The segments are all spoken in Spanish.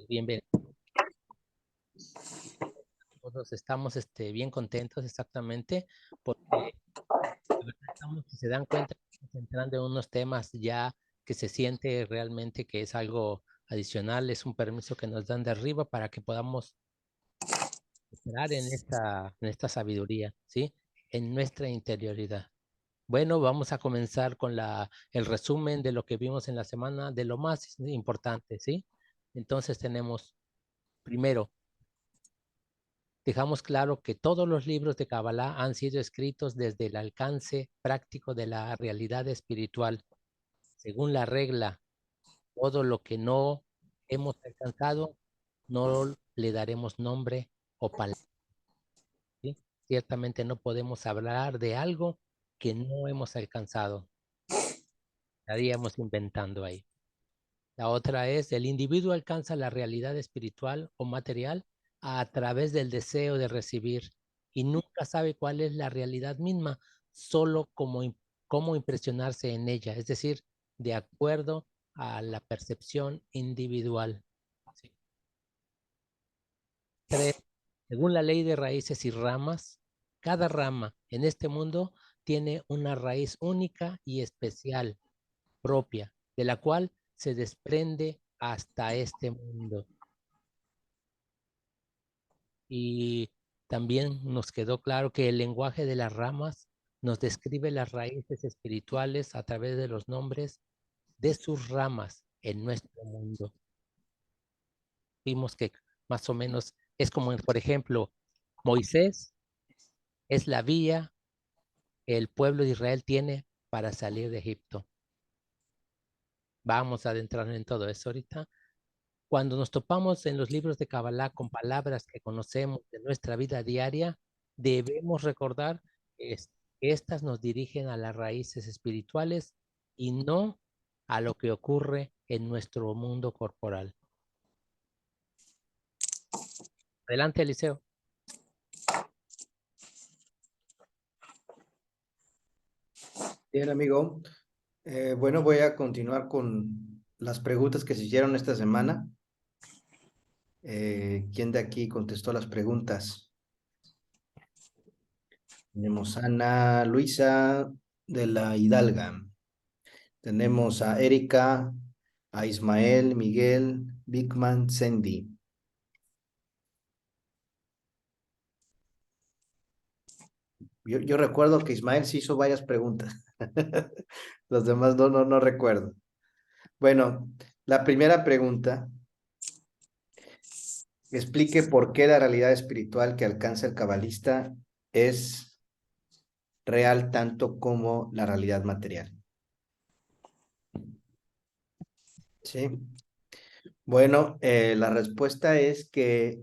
Bienvenidos. Todos estamos bien contentos exactamente porque la verdad estamos, si se dan cuenta, estamos entrando en unos temas ya que se siente realmente que es algo adicional, es un permiso que nos dan de arriba para que podamos entrar en esta sabiduría, ¿sí? En nuestra interioridad. Bueno, vamos a comenzar con el resumen de lo que vimos en la semana, de lo más importante, ¿sí? Entonces tenemos, primero, dejamos claro que todos los libros de Kabbalah han sido escritos desde el alcance práctico de la realidad espiritual. Según la regla, todo lo que no hemos alcanzado, no le daremos nombre o palabra, ¿sí? Ciertamente no podemos hablar de algo que no hemos alcanzado. Estaríamos inventando ahí. La otra es, el individuo alcanza la realidad espiritual o material a través del deseo de recibir y nunca sabe cuál es la realidad misma, solo cómo impresionarse en ella, es decir, de acuerdo a la percepción individual. Sí. 3. Según la ley de raíces y ramas, cada rama en este mundo tiene una raíz única y especial propia, de la cual se desprende hasta este mundo. Y también nos quedó claro que el lenguaje de las ramas nos describe las raíces espirituales a través de los nombres de sus ramas en nuestro mundo. Vimos que más o menos es como, por ejemplo, Moisés es la vía que el pueblo de Israel tiene para salir de Egipto. Vamos a adentrarnos en todo eso ahorita. Cuando nos topamos en los libros de Kabbalah con palabras que conocemos de nuestra vida diaria, debemos recordar que estas nos dirigen a las raíces espirituales y no a lo que ocurre en nuestro mundo corporal. Adelante, Eliseo. Bien, amigo. Bueno, voy a continuar con las preguntas que se hicieron esta semana. ¿Quién de aquí contestó las preguntas? Tenemos a Ana Luisa de la Hidalga. Tenemos a Erika, a Ismael, Miguel, Bigman, Sandy. Yo recuerdo que Ismael sí hizo varias preguntas. Los demás no recuerdo. Bueno, la primera pregunta, explique por qué la realidad espiritual que alcanza el cabalista es real tanto como la realidad material. Sí. Bueno, la respuesta es que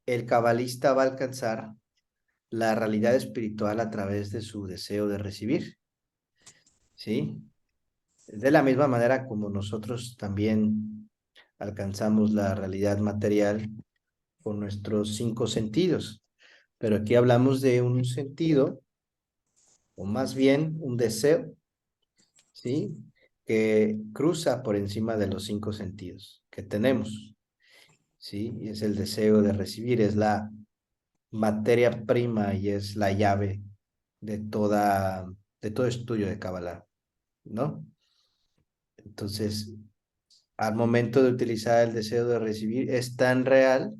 el cabalista va a alcanzar la realidad espiritual a través de su deseo de recibir. ¿Sí? De la misma manera como nosotros también alcanzamos la realidad material con nuestros 5 sentidos. Pero aquí hablamos de un sentido, o más bien un deseo, ¿sí? Que cruza por encima de los 5 sentidos que tenemos, ¿sí? Y es el deseo de recibir, es la materia prima y es la llave de todo estudio de Kabbalah, ¿no? Entonces, al momento de utilizar el deseo de recibir, es tan real,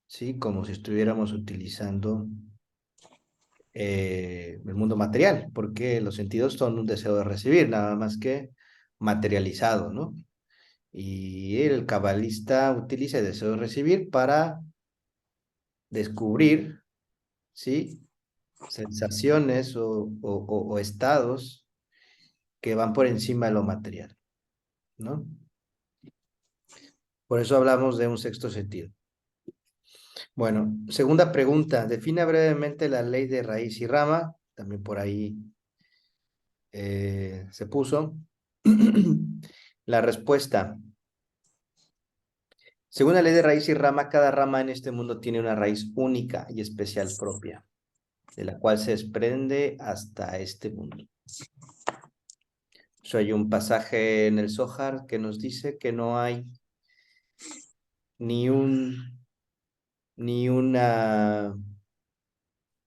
¿sí? Como si estuviéramos utilizando el mundo material, porque los sentidos son un deseo de recibir, nada más que materializado, ¿no? Y el cabalista utiliza el deseo de recibir para descubrir, ¿sí? Sensaciones o estados que van por encima de lo material, ¿no? Por eso hablamos de un sexto sentido. Bueno, segunda pregunta, define brevemente la ley de raíz y rama, también por ahí se puso. La respuesta, según la ley de raíz y rama, cada rama en este mundo tiene una raíz única y especial propia, de la cual se desprende hasta este mundo. Hay un pasaje en el Zohar que nos dice que no hay ni una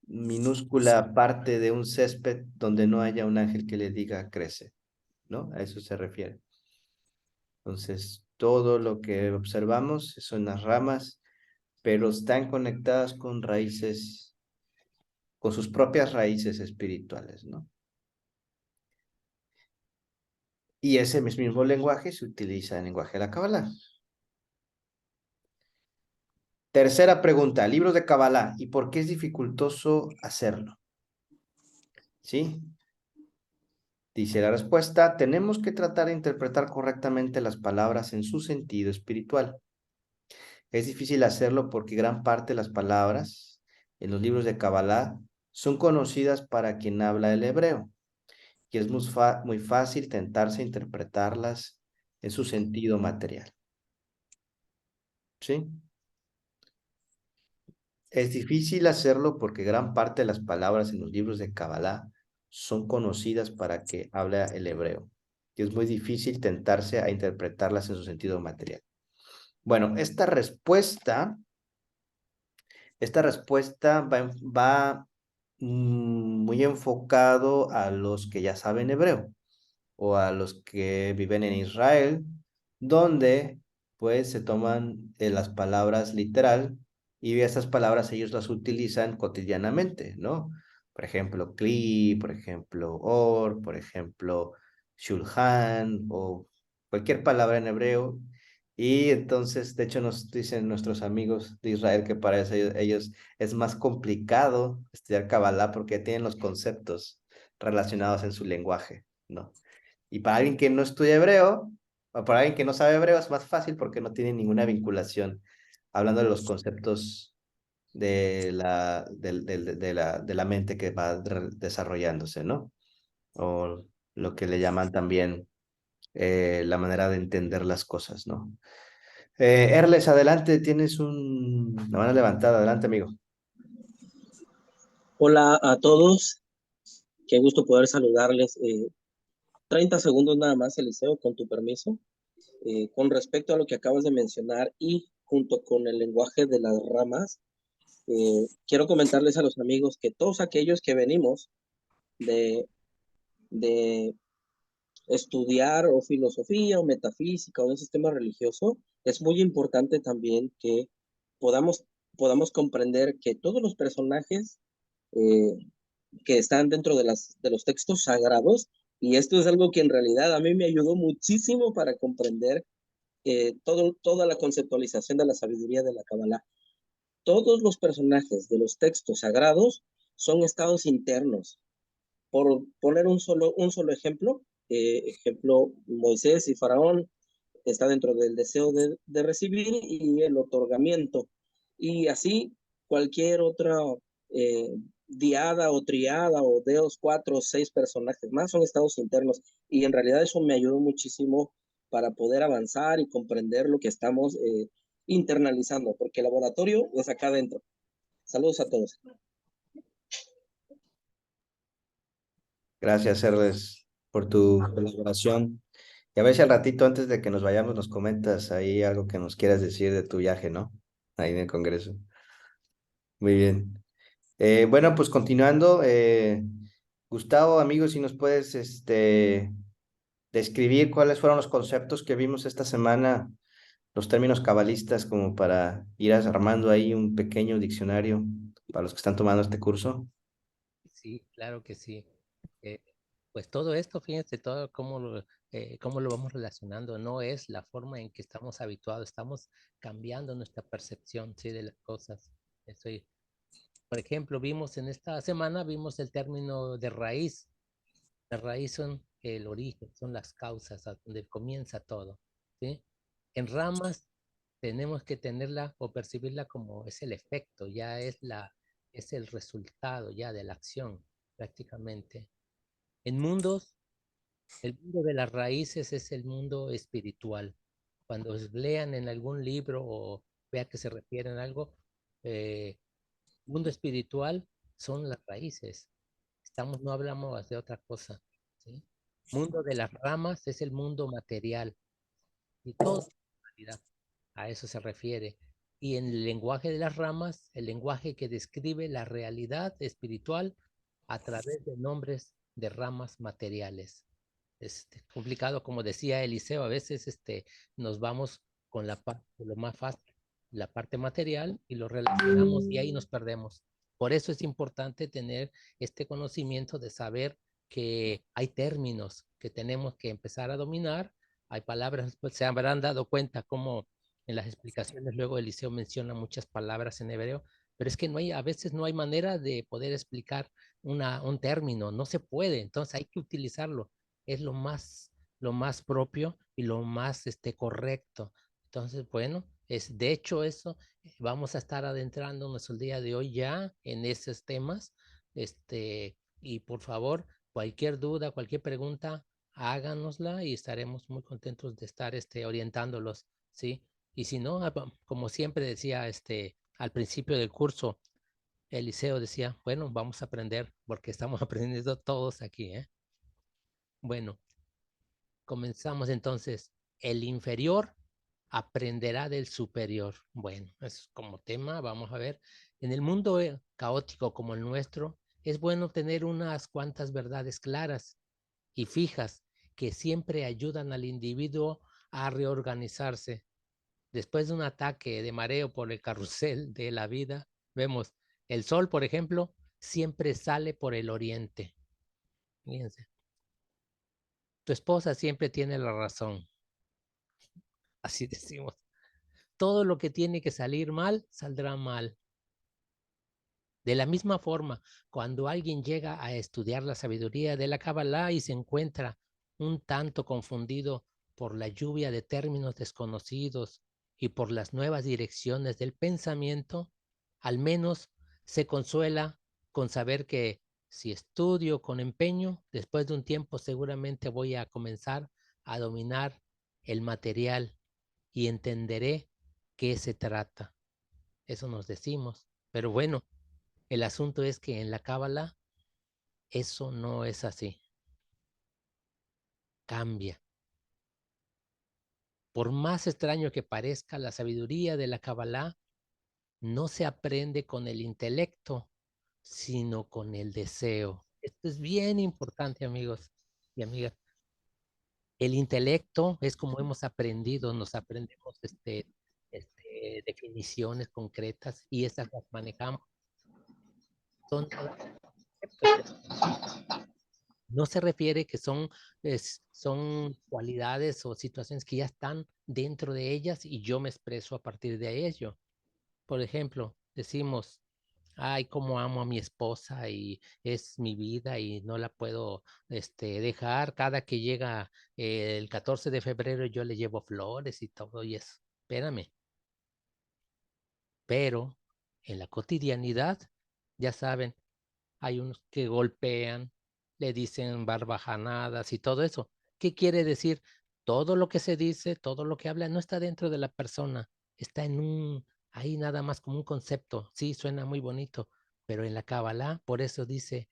minúscula parte de un césped donde no haya un ángel que le diga crece, ¿no? A eso se refiere. Entonces, todo lo que observamos son las ramas, pero están conectadas con raíces, con sus propias raíces espirituales, ¿no? Y ese mismo lenguaje se utiliza en el lenguaje de la Kabbalah. Tercera pregunta, libros de Kabbalah, ¿y por qué es dificultoso hacerlo? ¿Sí? Dice la respuesta, tenemos que tratar de interpretar correctamente las palabras en su sentido espiritual. Es difícil hacerlo porque gran parte de las palabras en los libros de Kabbalah son conocidas para quien habla el hebreo, y es muy fácil tentarse a interpretarlas en su sentido material. ¿Sí? Es difícil hacerlo porque gran parte de las palabras en los libros de Kabbalah son conocidas para que habla el hebreo, y es muy difícil tentarse a interpretarlas en su sentido material. Bueno, esta respuesta va muy enfocado a los que ya saben hebreo o a los que viven en Israel, donde pues se toman las palabras literal y esas palabras ellos las utilizan cotidianamente, ¿no? Por ejemplo, kli, por ejemplo, or, por ejemplo, shulchan o cualquier palabra en hebreo. Y entonces, de hecho, nos dicen nuestros amigos de Israel que para eso ellos es más complicado estudiar Kabbalah porque tienen los conceptos relacionados en su lenguaje, ¿no? Y para alguien que no estudia hebreo, o para alguien que no sabe hebreo, es más fácil porque no tiene ninguna vinculación, hablando de los conceptos de la mente que va desarrollándose, ¿no? O lo que le llaman también la manera de entender las cosas, ¿no? Erles, adelante, tienes una mano levantada, adelante, amigo. Hola a todos, qué gusto poder saludarles. 30 segundos nada más, Eliseo, con tu permiso. Con respecto a lo que acabas de mencionar y junto con el lenguaje de las ramas, quiero comentarles a los amigos que todos aquellos que venimos de estudiar o filosofía o metafísica o un sistema religioso, es muy importante también que podamos, podamos comprender que todos los personajes eh, que están dentro de los textos sagrados, y esto es algo que en realidad a mí me ayudó muchísimo para comprender toda la conceptualización de la sabiduría de la Kabbalah. Todos los personajes de los textos sagrados son estados internos. Por poner un solo ejemplo, Moisés y Faraón está dentro del deseo de recibir y el otorgamiento. Y así cualquier otra eh, diada o triada o deos, 4 o 6 personajes más son estados internos. Y en realidad eso me ayudó muchísimo para poder avanzar y comprender lo que estamos internalizando, porque el laboratorio es acá adentro. Saludos a todos. Gracias, Erles, por tu colaboración. Y a ver si al ratito, antes de que nos vayamos, nos comentas ahí algo que nos quieras decir de tu viaje, ¿no? Ahí en el Congreso. Muy bien. Bueno, pues continuando, Gustavo, amigo, si nos puedes describir cuáles fueron los conceptos que vimos esta semana, los términos cabalistas, como para ir armando ahí un pequeño diccionario para los que están tomando este curso. Sí, claro que sí. Eh, pues todo esto, fíjense, todo cómo lo vamos relacionando, no es la forma en que estamos habituados, estamos cambiando nuestra percepción, sí, de las cosas. Estoy, por ejemplo, vimos en esta semana, vimos el término de raíz. La raíz son el origen, son las causas, a donde comienza todo, ¿sí? En ramas tenemos que tenerla o percibirla como es el efecto, ya es el resultado ya de la acción, prácticamente. En mundos, el mundo de las raíces es el mundo espiritual. Cuando lean en algún libro o vea que se refieren a algo, eh, mundo espiritual son las raíces. No hablamos de otra cosa, ¿sí? Mundo de las ramas es el mundo material y todo es realidad. a eso se refiere. Y en el lenguaje de las ramas, el lenguaje que describe la realidad espiritual a través de nombres de ramas materiales. Es complicado, como decía Eliseo, a veces nos vamos con la parte, lo más fácil, la parte material, y lo relacionamos y ahí nos perdemos. Por eso es importante tener este conocimiento de saber que hay términos que tenemos que empezar a dominar, hay palabras, pues se habrán dado cuenta cómo en las explicaciones luego Eliseo menciona muchas palabras en hebreo, pero es que no hay, a veces no hay manera de poder explicar un término, no se puede, entonces hay que utilizarlo, es lo más propio y lo más correcto. Entonces, bueno, de hecho eso, vamos a estar adentrándonos el día de hoy ya en esos temas, y por favor, cualquier duda, cualquier pregunta, háganosla y estaremos muy contentos de estar orientándolos, ¿sí? Y si no, como siempre decía al principio del curso, Eliseo decía, bueno, vamos a aprender porque estamos aprendiendo todos aquí, ¿eh? Bueno, comenzamos entonces. El inferior aprenderá del superior. Bueno, es como tema, vamos a ver. En el mundo caótico como el nuestro, es bueno tener unas cuantas verdades claras y fijas que siempre ayudan al individuo a reorganizarse. Después de un ataque de mareo por el carrusel de la vida, vemos el sol, por ejemplo, siempre sale por el oriente. Fíjense. Tu esposa siempre tiene la razón. Así decimos. Todo lo que tiene que salir mal, saldrá mal. De la misma forma, cuando alguien llega a estudiar la sabiduría de la Kabbalah y se encuentra un tanto confundido por la lluvia de términos desconocidos y por las nuevas direcciones del pensamiento, al menos se consuela con saber que si estudio con empeño, después de un tiempo seguramente voy a comenzar a dominar el material y entenderé qué se trata. Eso nos decimos. Pero bueno, el asunto es que en la Cábala eso no es así. Cambia. Por más extraño que parezca, la sabiduría de la Cábala no se aprende con el intelecto, sino con el deseo. Esto es bien importante, amigos y amigas. El intelecto es como hemos aprendido, nos aprendemos definiciones concretas y esas las manejamos. Son no se refiere que son cualidades o situaciones que ya están dentro de ellas y yo me expreso a partir de ello. Por ejemplo, decimos, ay, cómo amo a mi esposa y es mi vida y no la puedo dejar. Cada que llega el 14 de febrero yo le llevo flores y todo y eso. Espérame. Pero en la cotidianidad, ya saben, hay unos que golpean, le dicen barbajanadas y todo eso. ¿Qué quiere decir? Todo lo que se dice, todo lo que habla, no está dentro de la persona, está ahí nada más como un concepto. Sí, suena muy bonito, pero en la Kabbalah, por eso dice,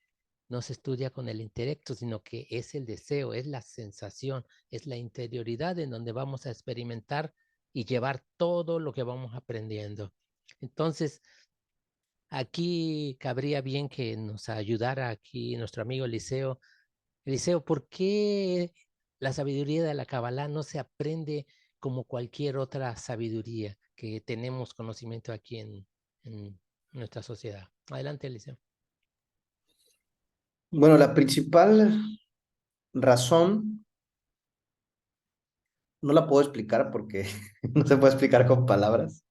no se estudia con el intelecto, sino que es el deseo, es la sensación, es la interioridad en donde vamos a experimentar y llevar todo lo que vamos aprendiendo. Entonces, aquí cabría bien que nos ayudara aquí nuestro amigo Eliseo. Eliseo, ¿por qué la sabiduría de la Kabbalah no se aprende como cualquier otra sabiduría que tenemos conocimiento aquí en nuestra sociedad? Adelante, Eliseo. Bueno, la principal razón no la puedo explicar porque no se puede explicar con palabras,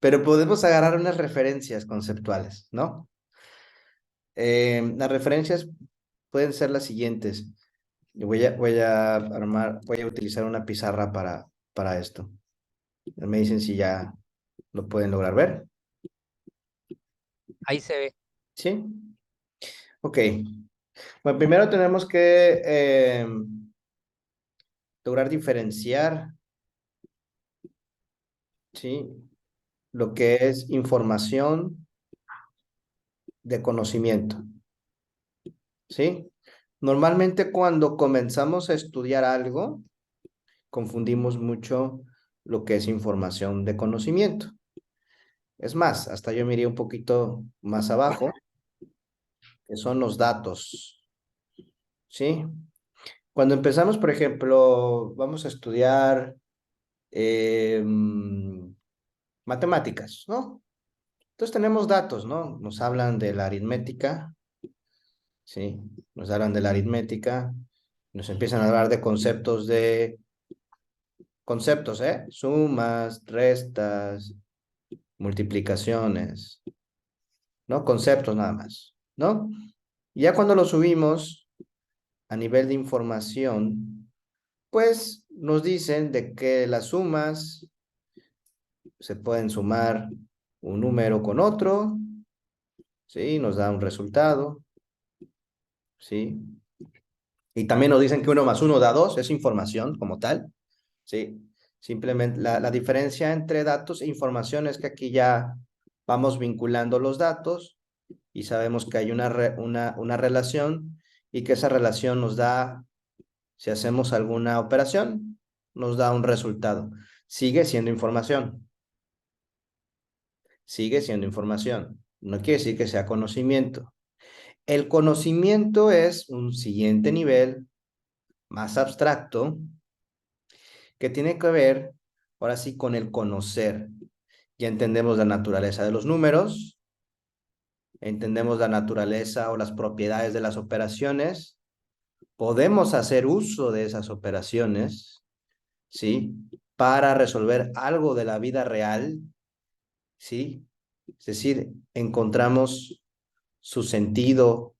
pero podemos agarrar unas referencias conceptuales, ¿no? Las referencias pueden ser las siguientes. Voy a utilizar una pizarra para esto. Me dicen si ya lo pueden lograr ver. Ahí se ve. ¿Sí? Ok. Bueno, primero tenemos que lograr diferenciar, ¿sí? Lo que es información de conocimiento, ¿sí? Normalmente cuando comenzamos a estudiar algo, confundimos mucho lo que es información de conocimiento. Es más, hasta yo me iría un poquito más abajo, que son los datos, ¿sí? Cuando empezamos, por ejemplo, vamos a estudiar matemáticas, ¿no? Entonces tenemos datos, ¿no? Nos hablan de la aritmética, ¿sí? Nos hablan de la aritmética, nos empiezan a hablar de conceptos, ¿eh? Sumas, restas, multiplicaciones, ¿no? Conceptos nada más, ¿no? Y ya cuando lo subimos a nivel de información, pues nos dicen de que las sumas se pueden sumar un número con otro, ¿sí? Nos da un resultado, ¿sí? Y también nos dicen que 1 más 1 da 2, es información como tal, ¿sí? Simplemente la diferencia entre datos e información es que aquí ya vamos vinculando los datos y sabemos que hay una relación y que esa relación nos da, si hacemos alguna operación, nos da un resultado. Sigue siendo información. Sigue siendo información. No quiere decir que sea conocimiento. El conocimiento es un siguiente nivel más abstracto que tiene que ver, ahora sí, con el conocer. Ya entendemos la naturaleza de los números, entendemos la naturaleza o las propiedades de las operaciones, podemos hacer uso de esas operaciones, ¿sí? Para resolver algo de la vida real, ¿sí? Es decir, encontramos su sentido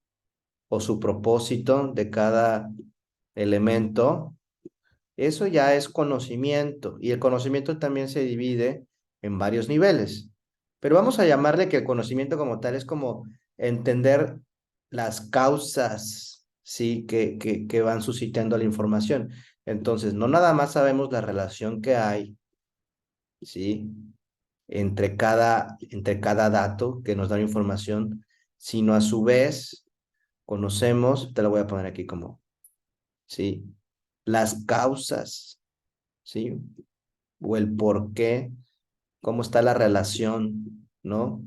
o su propósito de cada elemento. Eso ya es conocimiento y el conocimiento también se divide en varios niveles. Pero vamos a llamarle que el conocimiento como tal es como entender las causas, ¿sí? que van suscitando la información. Entonces, no nada más sabemos la relación que hay, ¿sí? entre cada dato que nos da información, sino a su vez conocemos, te lo voy a poner aquí como, ¿sí? Las causas, ¿sí? O el por qué, cómo está la relación, ¿no?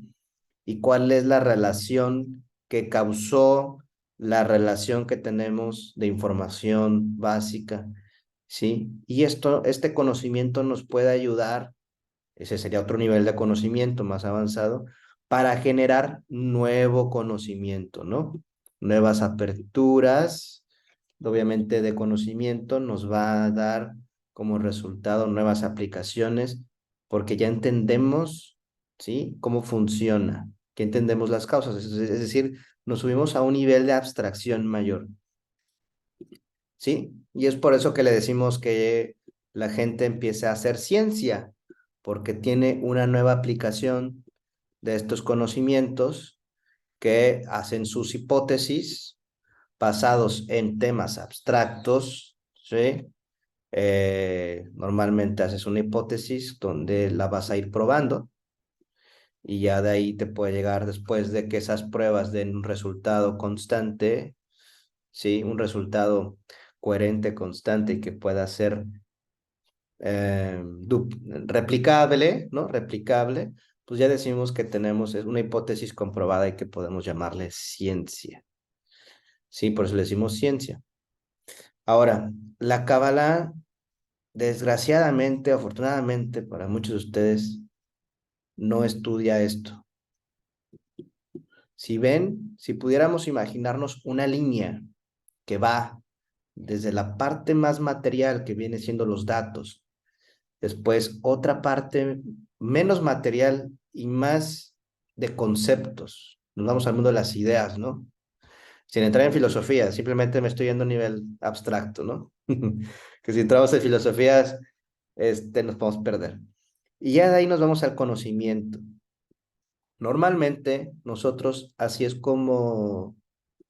Y cuál es la relación que causó la relación que tenemos de información básica, ¿sí? Y este conocimiento nos puede ayudar, ese sería otro nivel de conocimiento más avanzado, para generar nuevo conocimiento, ¿no? Nuevas aperturas, obviamente de conocimiento, nos va a dar como resultado nuevas aplicaciones, porque ya entendemos, ¿sí? Cómo funciona, que entendemos las causas, es decir, nos subimos a un nivel de abstracción mayor, ¿sí? Y es por eso que le decimos que la gente empiece a hacer ciencia, porque tiene una nueva aplicación de estos conocimientos que hacen sus hipótesis basados en temas abstractos, ¿sí? Normalmente haces una hipótesis donde la vas a ir probando y ya de ahí te puede llegar después de que esas pruebas den un resultado constante, ¿sí? Un resultado coherente, constante y que pueda ser replicable, ¿no? Replicable, pues ya decimos que tenemos una hipótesis comprobada y que podemos llamarle ciencia. Sí, por eso le decimos ciencia. Ahora, la Cábala, desgraciadamente, afortunadamente para muchos de ustedes, no estudia esto. Si ven, si pudiéramos imaginarnos una línea que va desde la parte más material que viene siendo los datos, después otra parte menos material y más de conceptos. Nos vamos al mundo de las ideas, ¿no? Sin entrar en filosofía, simplemente me estoy yendo a un nivel abstracto, ¿no? Que si entramos en filosofías, nos podemos perder. Y ya de ahí nos vamos al conocimiento. Normalmente nosotros así es como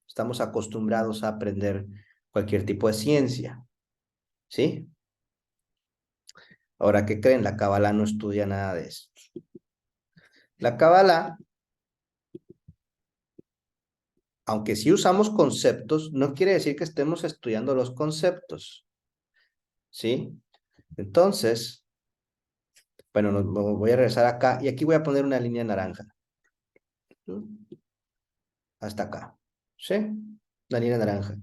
estamos acostumbrados a aprender cualquier tipo de ciencia, ¿sí? Ahora, ¿qué creen? La Cábala no estudia nada de esto. La Cábala, aunque sí usamos conceptos, no quiere decir que estemos estudiando los conceptos, ¿sí? Entonces, Bueno, voy a regresar acá y aquí voy a poner una línea naranja. Hasta acá. ¿Sí? La línea naranja.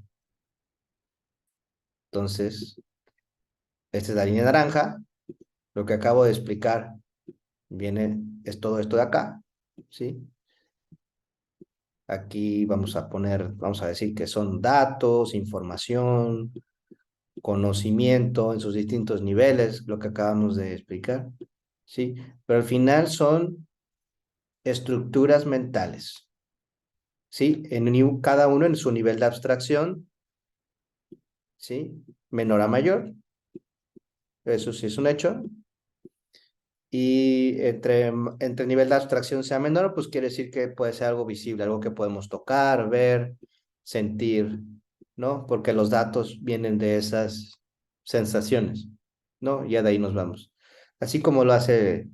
Entonces, esta es la línea naranja. Lo que acabo de explicar es todo esto de acá. ¿Sí? Aquí vamos a decir que son datos, información, conocimiento en sus distintos niveles, lo que acabamos de explicar, ¿sí? Pero al final son estructuras mentales, ¿sí? Cada uno en su nivel de abstracción, ¿sí? Menor a mayor, eso sí es un hecho. Y entre el nivel de abstracción sea menor, pues quiere decir que puede ser algo visible, algo que podemos tocar, ver, sentir, ¿no? Porque los datos vienen de esas sensaciones, ¿no? Ya de ahí nos vamos. Así como lo hace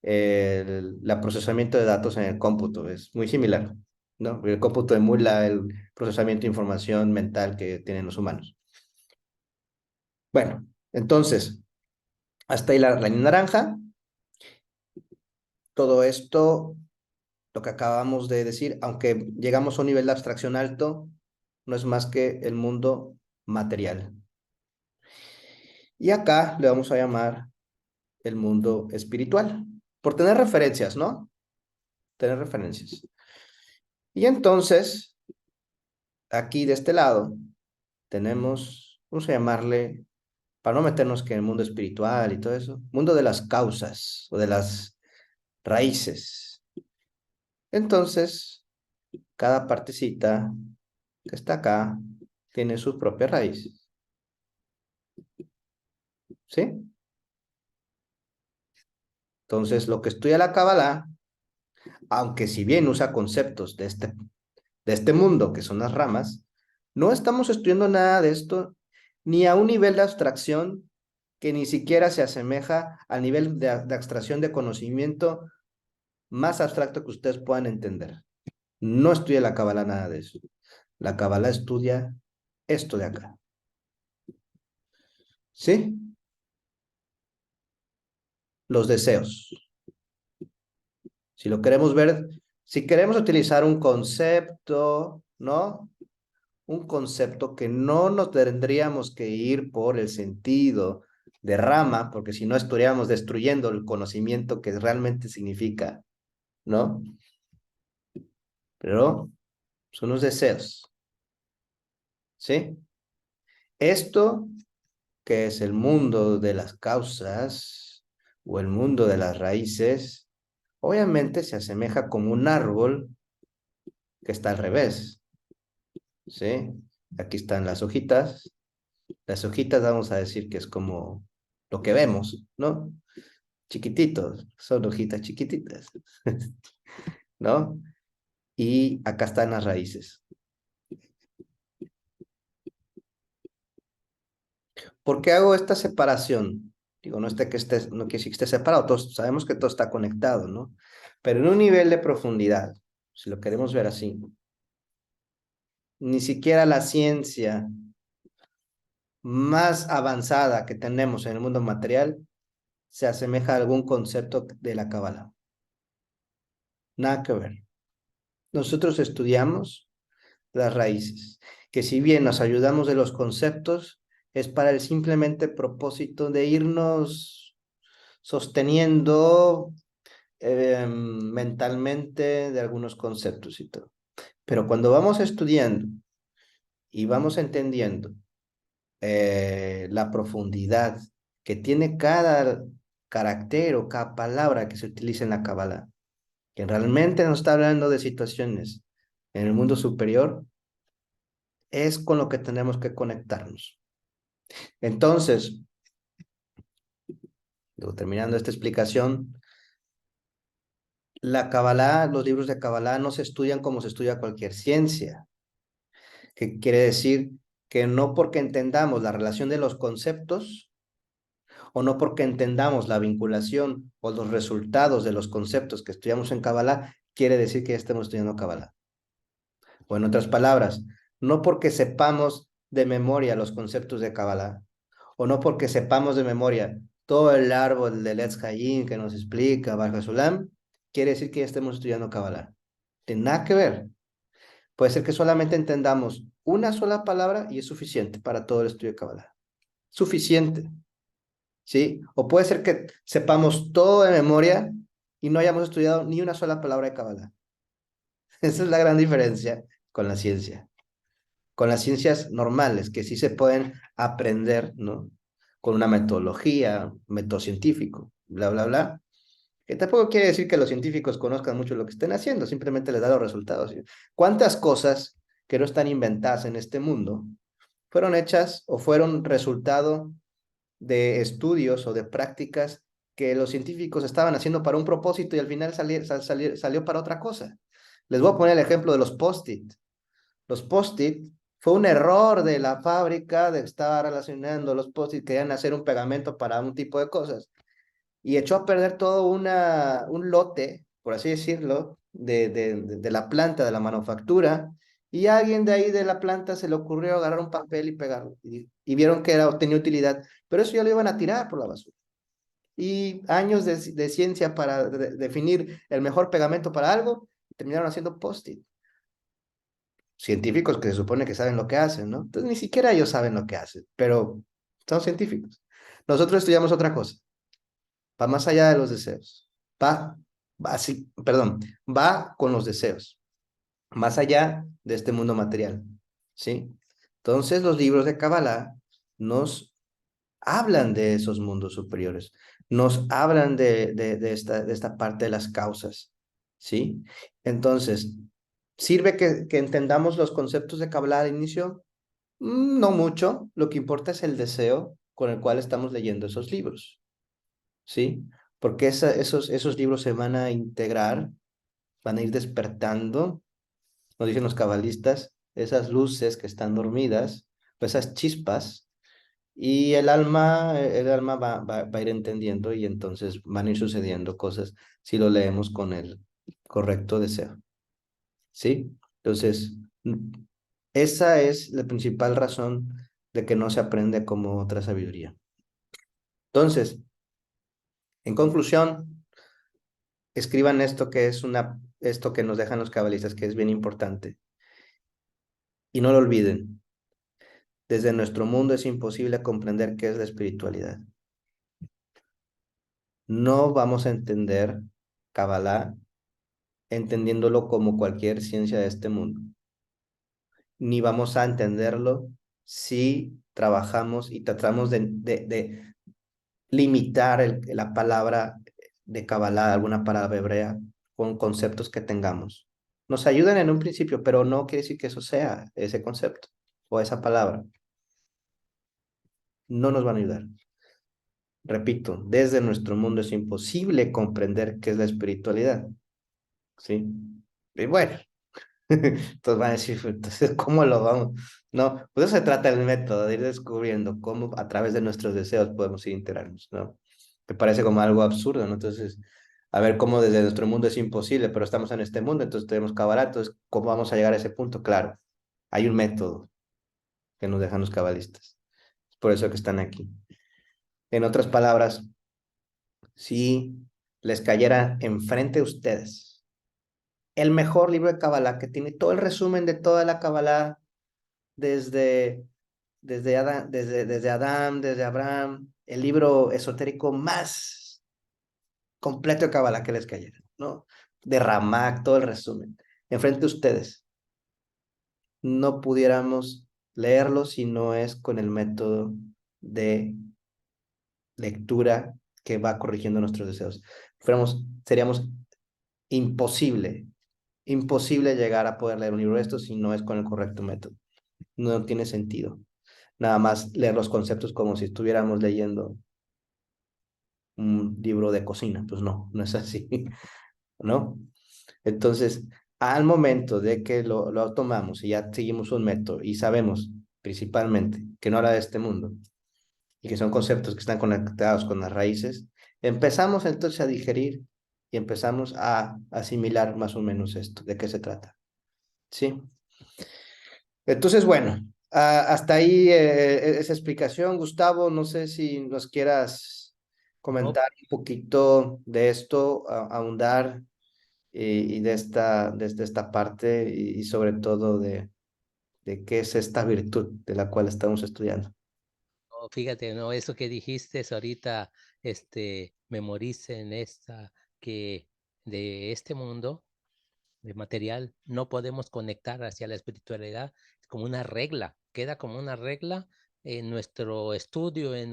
el procesamiento de datos en el cómputo, es muy similar, ¿no? El cómputo emula el procesamiento de información mental que tienen los humanos. Bueno, entonces, hasta ahí la línea naranja. Todo esto, lo que acabamos de decir, aunque llegamos a un nivel de abstracción alto, no es más que el mundo material. Y acá le vamos a llamar el mundo espiritual, por tener referencias, ¿no? Tener referencias. Y entonces, aquí de este lado, vamos a llamarle, para no meternos que en el mundo espiritual y todo eso, mundo de las causas o de las raíces. Entonces, cada partecita que está acá tiene sus propias raíces. ¿Sí? Entonces, lo que estudia la Kabbalah, aunque si bien usa conceptos de este mundo, que son las ramas, no estamos estudiando nada de esto ni a un nivel de abstracción que ni siquiera se asemeja al nivel de abstracción de conocimiento más abstracto que ustedes puedan entender. No estudia la Kabbalah nada de eso. La Kabbalah estudia esto de acá. ¿Sí? Los deseos. Si lo queremos ver, si queremos utilizar un concepto, ¿no? Un concepto que no nos tendríamos que ir por el sentido de rama, porque si no estaríamos destruyendo el conocimiento que realmente significa, ¿no? Pero son los deseos, ¿sí? Esto, que es el mundo de las causas o el mundo de las raíces, obviamente se asemeja como un árbol que está al revés, ¿sí? Aquí están las hojitas. Las hojitas vamos a decir que es como lo que vemos, ¿no? Chiquititos, son hojitas chiquititas, ¿no? Y acá están las raíces. ¿Por qué hago esta separación? Digo, no quiere decir que esté separado, todos sabemos que todo está conectado, ¿no? Pero en un nivel de profundidad, si lo queremos ver así, ni siquiera la ciencia más avanzada que tenemos en el mundo material se asemeja a algún concepto de la Cábala. Nada que ver. Nosotros estudiamos las raíces, que si bien nos ayudamos de los conceptos, es para el simplemente propósito de irnos sosteniendo mentalmente de algunos conceptos y todo. Pero cuando vamos estudiando y vamos entendiendo la profundidad que tiene cada carácter o cada palabra que se utiliza en la Cábala, que realmente nos está hablando de situaciones en el mundo superior, es con lo que tenemos que conectarnos. Entonces, terminando esta explicación, la Kabbalah, los libros de Kabbalah no se estudian como se estudia cualquier ciencia, que quiere decir que no porque entendamos la relación de los conceptos o no porque entendamos la vinculación o los resultados de los conceptos que estudiamos en Kabbalah, quiere decir que ya estemos estudiando Kabbalah. O en otras palabras, no porque sepamos de memoria los conceptos de Kabbalah, o no porque sepamos de memoria todo el árbol del Etz Hayim que nos explica Baruch Sulam, quiere decir que ya estemos estudiando Kabbalah. Tiene nada que ver. Puede ser que solamente entendamos una sola palabra y es suficiente para todo el estudio de Kabbalah. Suficiente. ¿Sí? O puede ser que sepamos todo de memoria y no hayamos estudiado ni una sola palabra de Kabbalah. Esa es la gran diferencia con la ciencia. Con las ciencias normales, que sí se pueden aprender, ¿no? Con una metodología, método científico, bla, bla, bla. Que tampoco quiere decir que los científicos conozcan mucho lo que estén haciendo, simplemente les da los resultados. ¿Cuántas cosas que no están inventadas en este mundo fueron hechas o fueron resultado de estudios o de prácticas que los científicos estaban haciendo para un propósito y al final salió para otra cosa? Les voy a poner el ejemplo de los post-it. Los post-it fue un error de la fábrica de estar relacionando los post-it, querían hacer un pegamento para un tipo de cosas y echó a perder todo un lote, por así decirlo, de la planta, de la manufactura, y a alguien de ahí de la planta se le ocurrió agarrar un papel y pegarlo, y vieron que tenía utilidad, pero eso ya lo iban a tirar por la basura. Y años de ciencia para definir el mejor pegamento para algo, terminaron haciendo post-it. Científicos que se supone que saben lo que hacen, ¿no? Entonces ni siquiera ellos saben lo que hacen, pero son científicos. Nosotros estudiamos otra cosa, va más allá de los deseos, va con los deseos, más allá de este mundo material, ¿sí? Entonces los libros de Kabbalah nos hablan de esos mundos superiores, nos hablan de esta parte de las causas, ¿sí? Entonces, ¿sirve que entendamos los conceptos de Kabbalah al inicio? No mucho, lo que importa es el deseo con el cual estamos leyendo esos libros, ¿sí? Porque esos libros se van a integrar, van a ir despertando, nos dicen los cabalistas, esas luces que están dormidas, pues esas chispas, y el alma va a ir entendiendo y entonces van a ir sucediendo cosas si lo leemos con el correcto deseo, ¿sí? Entonces, esa es la principal razón de que no se aprende como otra sabiduría. Entonces, en conclusión, escriban esto esto que nos dejan los cabalistas, que es bien importante. Y no lo olviden. Desde nuestro mundo es imposible comprender qué es la espiritualidad. No vamos a entender Kabbalah entendiéndolo como cualquier ciencia de este mundo. Ni vamos a entenderlo si trabajamos y tratamos de limitar la palabra de Kabbalah, alguna palabra hebrea, con conceptos que tengamos. Nos ayudan en un principio, pero no quiere decir que eso sea ese concepto o esa palabra. No nos van a ayudar. Repito, desde nuestro mundo es imposible comprender qué es la espiritualidad. ¿Sí? Y bueno, entonces van a decir, entonces, ¿cómo lo vamos? No, pues eso se trata del método, de ir descubriendo cómo a través de nuestros deseos podemos ir integrarnos, ¿no? Me parece como algo absurdo, ¿no? Entonces, a ver cómo desde nuestro mundo es imposible, pero estamos en este mundo, entonces tenemos Kabbalah, entonces, ¿cómo vamos a llegar a ese punto? Claro, hay un método que nos dejan los cabalistas. Es por eso que están aquí. En otras palabras, si les cayera enfrente a ustedes el mejor libro de Kabbalah, que tiene todo el resumen de toda la Kabbalah, desde Adán, desde Abraham, el libro esotérico más completo de Kabbalah que les cayera, ¿no? De Ramak, todo el resumen, enfrente de ustedes. No pudiéramos leerlo si no es con el método de lectura que va corrigiendo nuestros deseos. Seríamos imposible llegar a poder leer un libro de estos si no es con el correcto método. No tiene sentido. Nada más leer los conceptos como si estuviéramos leyendo un libro de cocina. Pues no, no es así, ¿no? Entonces, al momento de que lo tomamos y ya seguimos un método y sabemos principalmente que no era de este mundo y que son conceptos que están conectados con las raíces, empezamos entonces a digerir y empezamos a asimilar más o menos esto, de qué se trata. ¿Sí? Entonces, bueno, hasta ahí esa explicación. Gustavo, no sé si nos quieras comentar un poquito de esto, ahondar y de desde esta parte y sobre todo de qué es esta virtud de la cual estamos estudiando. No, fíjate, no, eso que dijiste ahorita, memoricen esta, que de este mundo, de material, no podemos conectar hacia la espiritualidad, es como una regla, queda como una regla en nuestro estudio, en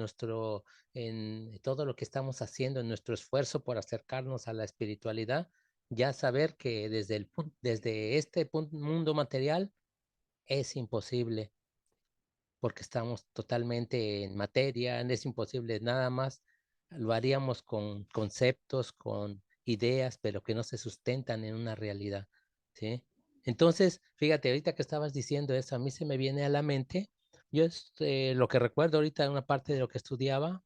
todo lo que estamos haciendo, en nuestro esfuerzo por acercarnos a la espiritualidad, ya saber que desde este mundo material es imposible, porque estamos totalmente en materia, es imposible nada más, lo haríamos con conceptos, con ideas, pero que no se sustentan en una realidad, ¿sí? Entonces, fíjate, ahorita que estabas diciendo eso, a mí se me viene a la mente, yo lo que recuerdo ahorita en una parte de lo que estudiaba,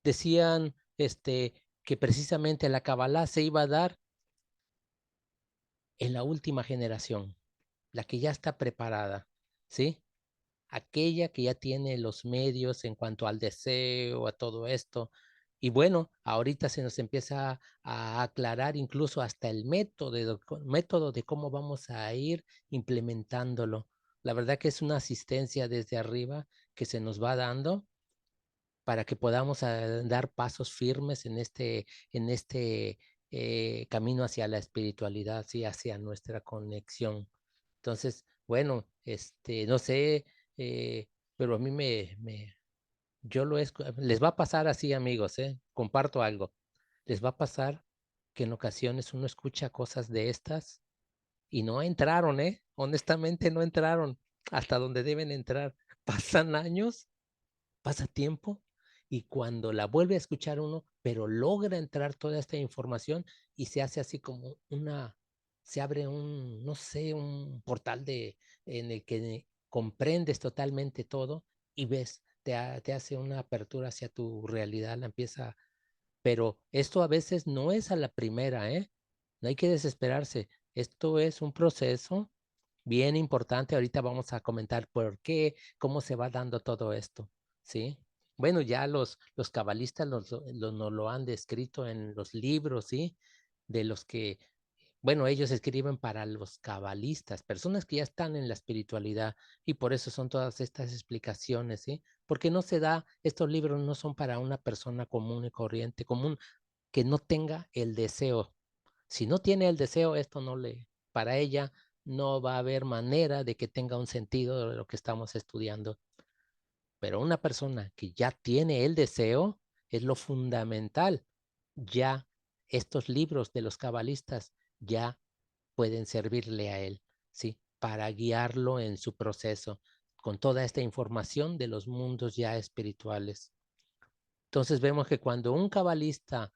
decían que precisamente la Kabbalah se iba a dar en la última generación, la que ya está preparada, ¿sí? Aquella que ya tiene los medios en cuanto al deseo, a todo esto. Y bueno, ahorita se nos empieza a aclarar incluso hasta el método de cómo vamos a ir implementándolo. La verdad que es una asistencia desde arriba que se nos va dando para que podamos dar pasos firmes en este camino hacia la espiritualidad, sí, hacia nuestra conexión. Entonces, bueno, no sé, eh, pero a mí les va a pasar así, amigos, comparto algo. Les va a pasar que en ocasiones uno escucha cosas de estas y no entraron, honestamente no entraron hasta donde deben entrar. Pasan años, pasa tiempo, y cuando la vuelve a escuchar uno, pero logra entrar toda esta información y se hace así como se abre no sé, un portal en el que comprendes totalmente todo y ves, te hace una apertura hacia tu realidad, pero esto a veces no es a la primera, ¿eh? No hay que desesperarse. Esto es un proceso bien importante. Ahorita vamos a comentar por qué, cómo se va dando todo esto, ¿sí? Bueno, ya los cabalistas nos lo han descrito en los libros, ¿sí? De los que, bueno, ellos escriben para los cabalistas, personas que ya están en la espiritualidad, y por eso son todas estas explicaciones, ¿sí? Porque no se da, estos libros no son para una persona común y corriente, común, que no tenga el deseo. Si no tiene el deseo, para ella no va a haber manera de que tenga un sentido de lo que estamos estudiando. Pero una persona que ya tiene el deseo es lo fundamental. Ya estos libros de los cabalistas ya pueden servirle a él, ¿sí? Para guiarlo en su proceso con toda esta información de los mundos ya espirituales. Entonces vemos que cuando un cabalista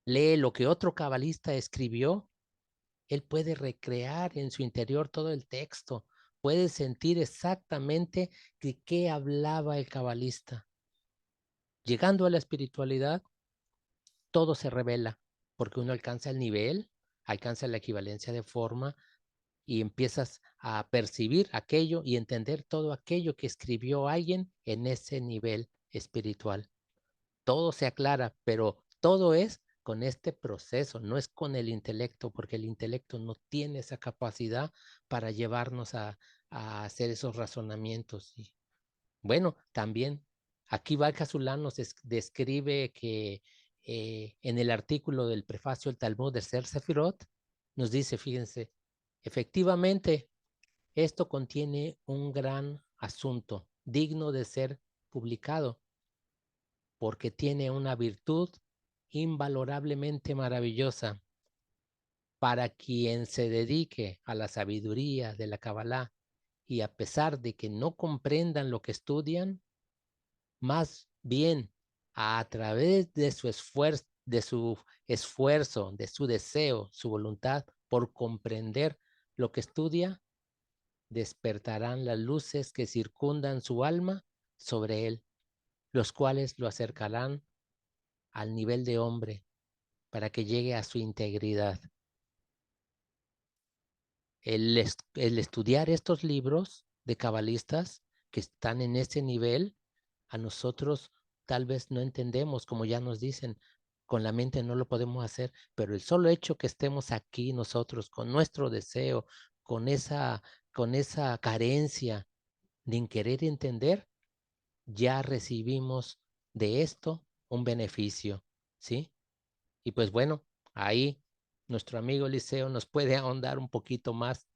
lee lo que otro cabalista escribió, él puede recrear en su interior todo el texto, puede sentir exactamente de qué hablaba el cabalista. Llegando a la espiritualidad, todo se revela, porque uno alcanza el nivel, alcanza la equivalencia de forma y empiezas a percibir aquello y entender todo aquello que escribió alguien en ese nivel espiritual. Todo se aclara, pero todo es con este proceso, no es con el intelecto, porque el intelecto no tiene esa capacidad para llevarnos a hacer esos razonamientos. Y bueno, también aquí Valcasulán nos describe que en el artículo del prefacio del Talmud de Ser Sefirot, nos dice, fíjense, efectivamente, esto contiene un gran asunto digno de ser publicado, porque tiene una virtud invalorablemente maravillosa. Para quien se dedique a la sabiduría de la Kabbalah y a pesar de que no comprendan lo que estudian, más bien a través de su esfuerzo, de su deseo, su voluntad por comprender lo que estudia, despertarán las luces que circundan su alma sobre él, los cuales lo acercarán al nivel de hombre para que llegue a su integridad. El estudiar estos libros de cabalistas que están en ese nivel, a nosotros tal vez no entendemos, como ya nos dicen, con la mente no lo podemos hacer, pero el solo hecho que estemos aquí nosotros con nuestro deseo, con esa carencia de querer entender, ya recibimos de esto un beneficio, ¿sí? Y pues bueno, ahí nuestro amigo Eliseo nos puede ahondar un poquito más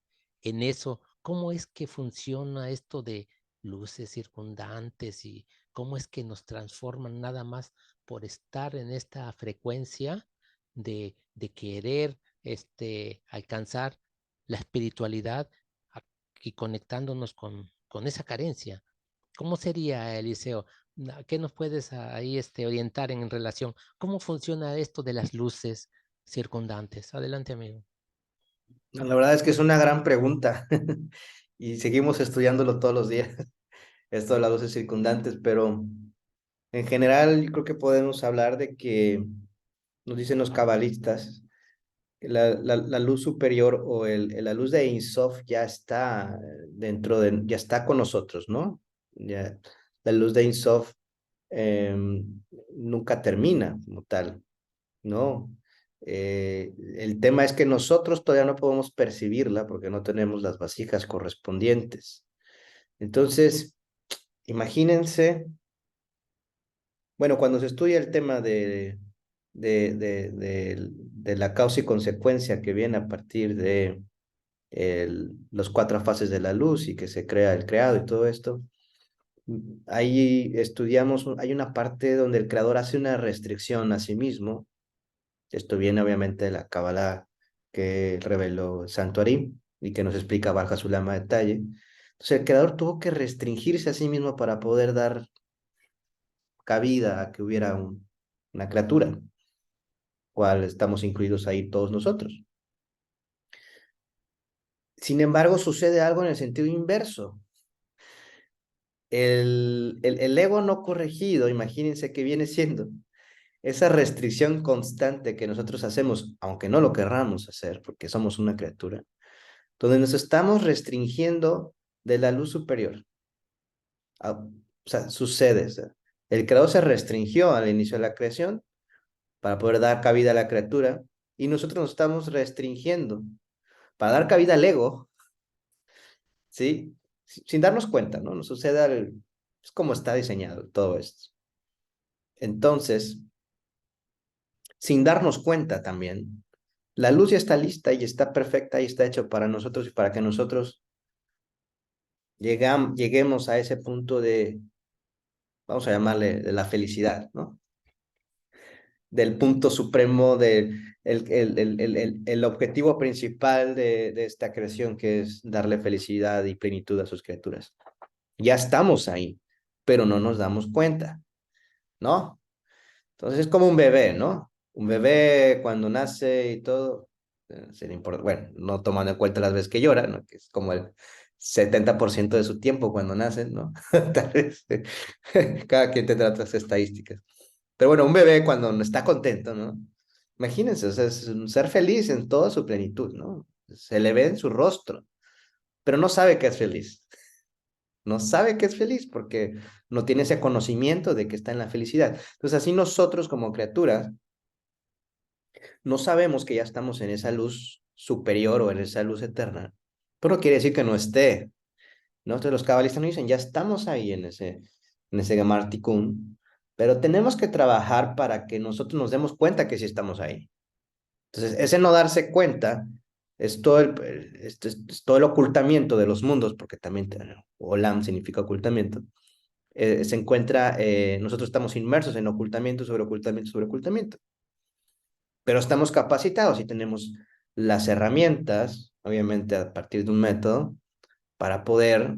en eso. ¿Cómo es que funciona esto de luces circundantes y cómo es que nos transforman nada más por estar en esta frecuencia de querer alcanzar la espiritualidad y conectándonos con esa carencia? ¿Cómo sería, Eliseo? ¿Qué nos puedes ahí orientar en relación? ¿Cómo funciona esto de las luces circundantes? Adelante, amigo. La verdad es que es una gran pregunta y seguimos estudiándolo todos los días, esto de las luces circundantes, pero en general yo creo que podemos hablar de que nos dicen los cabalistas, que la luz superior o la luz de Ein Sof ya está ya está con nosotros, ¿no? Ya, la luz de Ein Sof nunca termina como tal, ¿no? El tema es que nosotros todavía no podemos percibirla porque no tenemos las vasijas correspondientes. Entonces, imagínense, bueno, cuando se estudia el tema de la causa y consecuencia que viene a partir de los 4 fases de la luz y que se crea el creado y todo esto, ahí estudiamos, hay una parte donde el creador hace una restricción a sí mismo. Esto viene obviamente de la Kabbalah que reveló el Santo Arim y que nos explica Baja Sulama a detalle. Entonces el creador tuvo que restringirse a sí mismo para poder dar cabida a que hubiera una criatura, cual estamos incluidos ahí todos nosotros. Sin embargo, sucede algo en el sentido inverso. El ego no corregido, imagínense que viene siendo esa restricción constante que nosotros hacemos, aunque no lo querramos hacer, porque somos una criatura, donde nos estamos restringiendo de la luz superior. O sea, sucede. O sea, el creador se restringió al inicio de la creación para poder dar cabida a la criatura y nosotros nos estamos restringiendo para dar cabida al ego, ¿sí? Sin darnos cuenta, ¿no? Nos sucede es como está diseñado todo esto. Entonces, sin darnos cuenta también, la luz ya está lista y está perfecta y está hecho para nosotros y para que nosotros lleguemos a ese punto vamos a llamarle, de la felicidad, ¿no? Del punto supremo, el objetivo principal de esta creación, que es darle felicidad y plenitud a sus criaturas. Ya estamos ahí, pero no nos damos cuenta, ¿no? Entonces es como un bebé, ¿no? Un bebé cuando nace y todo, bueno, no tomando en cuenta las veces que llora, ¿no? Que es como el 70% de su tiempo cuando nace, ¿no? Tal vez, cada quien tendrá otras estadísticas. Pero bueno, un bebé cuando no está contento, ¿no? Imagínense, o sea, es un ser feliz en toda su plenitud, ¿no? Se le ve en su rostro, pero no sabe que es feliz. No sabe que es feliz porque no tiene ese conocimiento de que está en la felicidad. Entonces, así nosotros como criaturas no sabemos que ya estamos en esa luz superior o en esa luz eterna, pero no quiere decir que no esté, ¿no? Entonces los cabalistas nos dicen, ya estamos ahí en ese Gemar Tikkun, pero tenemos que trabajar para que nosotros nos demos cuenta que sí estamos ahí. Entonces, ese no darse cuenta es es todo el ocultamiento de los mundos, porque también Olam significa ocultamiento. Se encuentra, nosotros estamos inmersos en ocultamiento sobre ocultamiento sobre ocultamiento, pero estamos capacitados y tenemos las herramientas, obviamente a partir de un método, para poder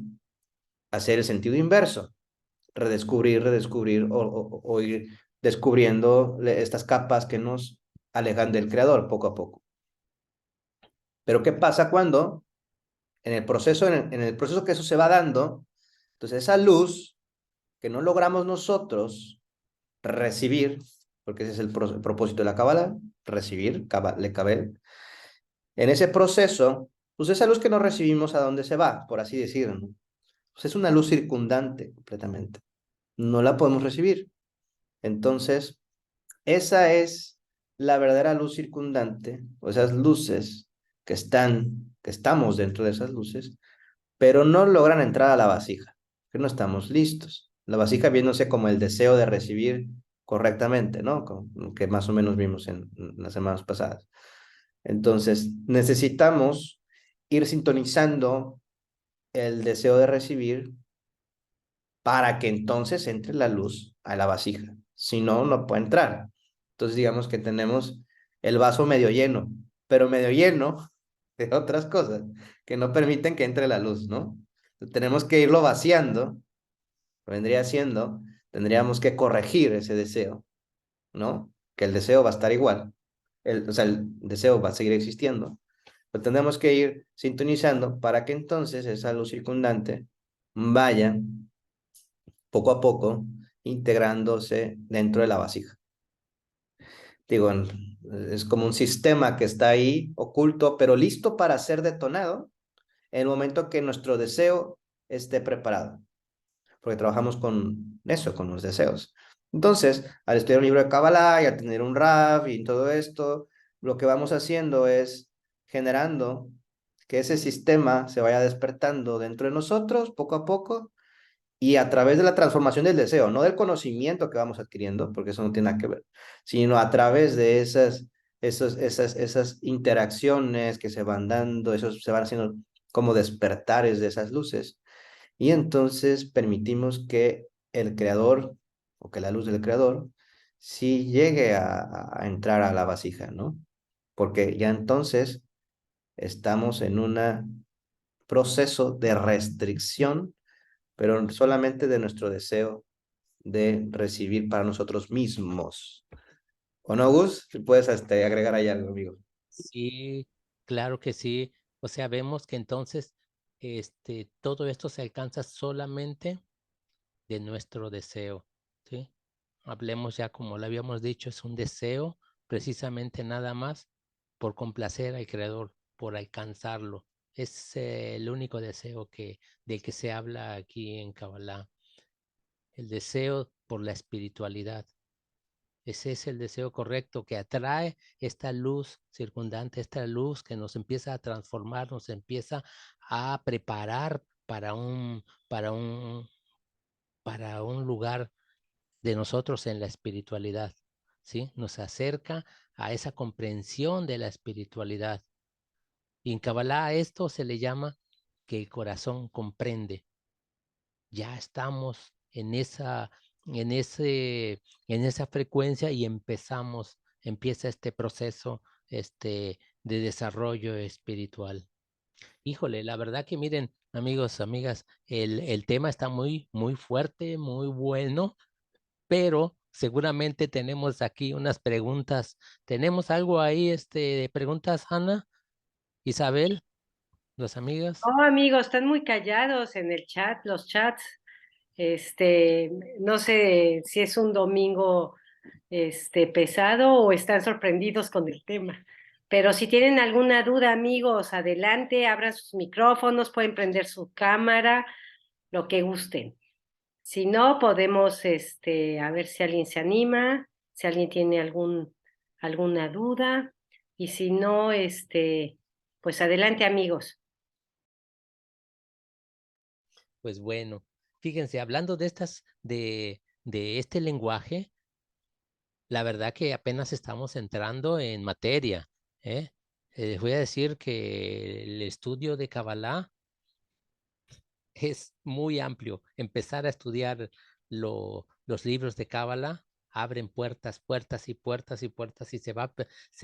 hacer el sentido inverso, redescubrir o ir descubriendo estas capas que nos alejan del creador poco a poco. Pero ¿qué pasa cuando en el proceso que eso se va dando, entonces esa luz que no logramos nosotros recibir, porque ese es el propósito de la Kabbalah, recibir, le cabel, en ese proceso, pues esa luz que no recibimos, ¿a dónde se va? Por así decirlo, ¿no? Pues es una luz circundante completamente. No la podemos recibir. Entonces, esa es la verdadera luz circundante, o esas luces que estamos dentro de esas luces, pero no logran entrar a la vasija, que no estamos listos. La vasija viéndose como el deseo de recibir correctamente, ¿no? Que más o menos vimos en las semanas pasadas. Entonces, necesitamos ir sintonizando el deseo de recibir para que entonces entre la luz a la vasija. Si no, no puede entrar. Entonces, digamos que tenemos el vaso medio lleno, pero medio lleno de otras cosas que no permiten que entre la luz, ¿no? Tenemos que irlo vaciando, vendría siendo, tendríamos que corregir ese deseo, ¿no? Que el deseo va a estar igual, o sea, el deseo va a seguir existiendo, pero tenemos que ir sintonizando para que entonces esa luz circundante vaya poco a poco integrándose dentro de la vasija. Digo, es como un sistema que está ahí oculto, pero listo para ser detonado en el momento que nuestro deseo esté preparado, porque trabajamos con eso, con los deseos. Entonces, al estudiar un libro de Kabbalah y al tener un Rav y todo esto, lo que vamos haciendo es generando que ese sistema se vaya despertando dentro de nosotros poco a poco y a través de la transformación del deseo, no del conocimiento que vamos adquiriendo, porque eso no tiene nada que ver, sino a través de esas interacciones que se van dando, esos se van haciendo como despertares de esas luces. Y entonces permitimos que el creador o que la luz del creador sí llegue a entrar a la vasija, ¿no? Porque ya entonces estamos en un proceso de restricción, pero solamente de nuestro deseo de recibir para nosotros mismos. ¿O no, Gus? Si puedes agregar ahí algo, amigo. Sí, claro que sí. O sea, vemos que entonces todo esto se alcanza solamente de nuestro deseo, ¿sí? Hablemos ya como lo habíamos dicho, es un deseo precisamente nada más por complacer al Creador, por alcanzarlo. Es el único deseo del que se habla aquí en Kabbalah, el deseo por la espiritualidad. Ese es el deseo correcto que atrae esta luz circundante, esta luz que nos empieza a transformar, nos empieza a preparar para un lugar de nosotros en la espiritualidad, ¿sí? Nos acerca a esa comprensión de la espiritualidad. Y en Kabbalah a esto se le llama que el corazón comprende. Ya estamos en ese, en esa frecuencia y empieza este proceso de desarrollo espiritual. Híjole, la verdad que miren, amigos, amigas, el tema está muy, muy fuerte, muy bueno, pero seguramente tenemos aquí unas preguntas. ¿Tenemos algo ahí, de preguntas, Ana, Isabel, las amigas? Oh, amigos, están muy callados en el chat, los chats. No sé si es un domingo, pesado o están sorprendidos con el tema. Pero si tienen alguna duda, amigos, adelante, abran sus micrófonos, pueden prender su cámara, lo que gusten. Si no, podemos, a ver si alguien se anima, si alguien tiene alguna duda. Y si no, pues adelante, amigos. Pues bueno, fíjense, hablando de este lenguaje, la verdad que apenas estamos entrando en materia, ¿eh? Les voy a decir que el estudio de Kabbalah es muy amplio. Empezar a estudiar los libros de Cábala abren puertas, puertas y puertas y puertas y se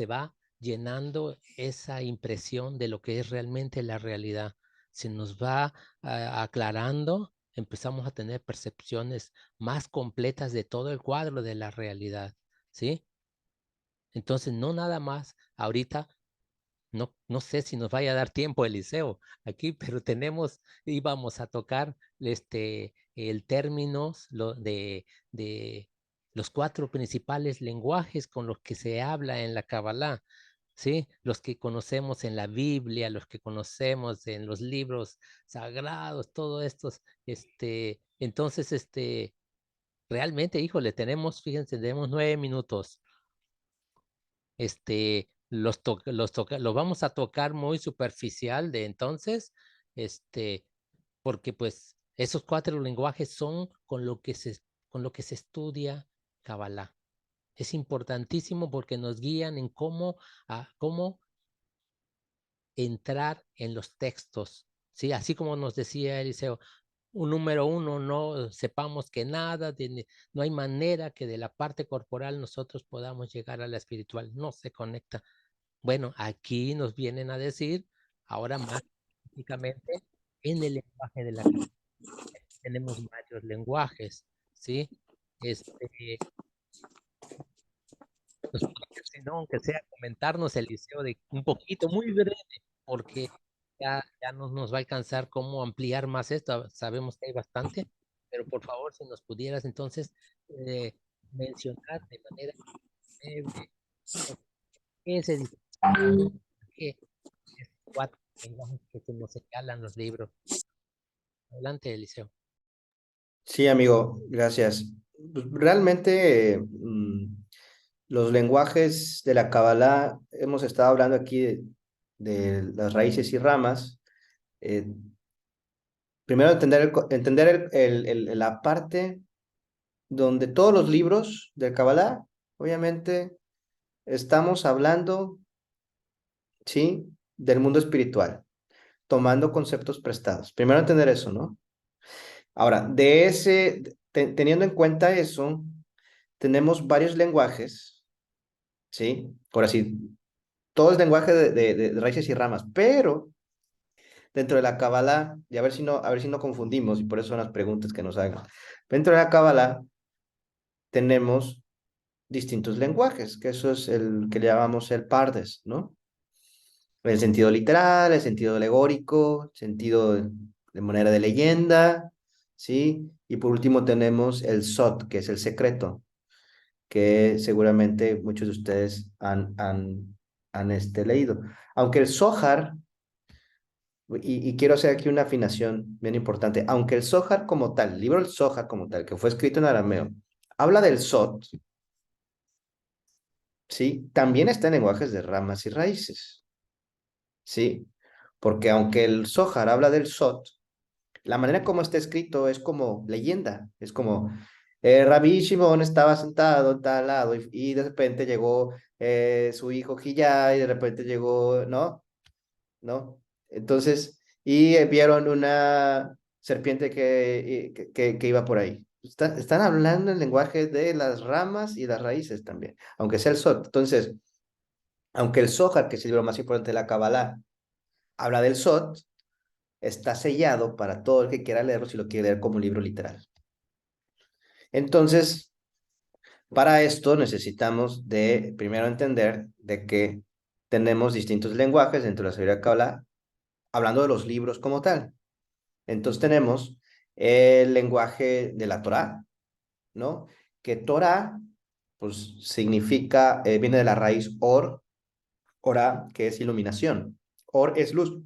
va llenando esa impresión de lo que es realmente la realidad. Se nos va aclarando, empezamos a tener percepciones más completas de todo el cuadro de la realidad, ¿sí? Entonces, no nada más ahorita no sé si nos vaya a dar tiempo, Eliseo, aquí, pero íbamos a tocar el términos de los 4 principales lenguajes con los que se habla en la Kabbalah, ¿sí? Los que conocemos en la Biblia, los que conocemos en los libros sagrados, todo estos, entonces, realmente, híjole, fíjense, tenemos 9 minutos. Los vamos a tocar muy superficial de entonces, porque pues esos 4 lenguajes son con lo que se estudia Kabbalah. Es importantísimo porque nos guían en cómo entrar en los textos, ¿sí? Así como nos decía Eliseo, un número 1, no sepamos que nada, no hay manera que de la parte corporal nosotros podamos llegar a la espiritual, no se conecta. Bueno, aquí nos vienen a decir, ahora más específicamente, en el lenguaje de la Kabbalah. Tenemos varios lenguajes, ¿sí? Nos podría, si no, aunque sea comentarnos, Eliseo, de un poquito, muy breve, porque ya no nos va a alcanzar cómo ampliar más esto. Sabemos que hay bastante, pero por favor, si nos pudieras entonces mencionar de manera breve qué es el qué es 4 lenguajes que se nos señalan los libros. Adelante, Eliseo. Sí, amigo, gracias. Pues, realmente, los lenguajes de la Kabbalah, hemos estado hablando aquí de las raíces y ramas. Primero, entender la parte donde todos los libros del Kabbalah, obviamente, estamos hablando, ¿sí?, del mundo espiritual, tomando conceptos prestados. Primero, entender eso, ¿no? Ahora, teniendo en cuenta eso, tenemos varios lenguajes, ¿sí? Ahora sí, todo es lenguaje de raíces y ramas, pero dentro de la Kabbalah, y a ver si no confundimos, y por eso son las preguntas que nos hagan. Dentro de la Kabbalah tenemos distintos lenguajes, que eso es el que le llamamos el Pardes, ¿no? El sentido literal, el sentido alegórico, el sentido de manera de leyenda, ¿sí? Y por último tenemos el Sot, que es el secreto, que seguramente muchos de ustedes han leído. Aunque el Zohar, y quiero hacer aquí una afinación bien importante, aunque el Zohar como tal, el libro del Zohar como tal, que fue escrito en arameo, habla del Sot, ¿sí? También está en lenguajes de ramas y raíces, ¿sí? Porque aunque el Zohar habla del Sot, la manera como está escrito es como leyenda, es como Rabí Shimon estaba sentado en tal lado y de repente llegó su hijo Gillá y de repente llegó, ¿no? ¿No? Entonces, vieron una serpiente que iba por ahí. Están hablando el lenguaje de las ramas y las raíces también, aunque sea el Sot. Entonces, aunque el Zohar, que es el libro más importante de la Kabbalah, habla del Sot, está sellado para todo el que quiera leerlo si lo quiere leer como libro literal. Entonces, para esto necesitamos de primero entender de que tenemos distintos lenguajes dentro de la sabiduría Kabbalah, hablando de los libros como tal. Entonces tenemos el lenguaje de la Torá, ¿no? Que Torá, pues significa, viene de la raíz orá, que es iluminación. Or es luz,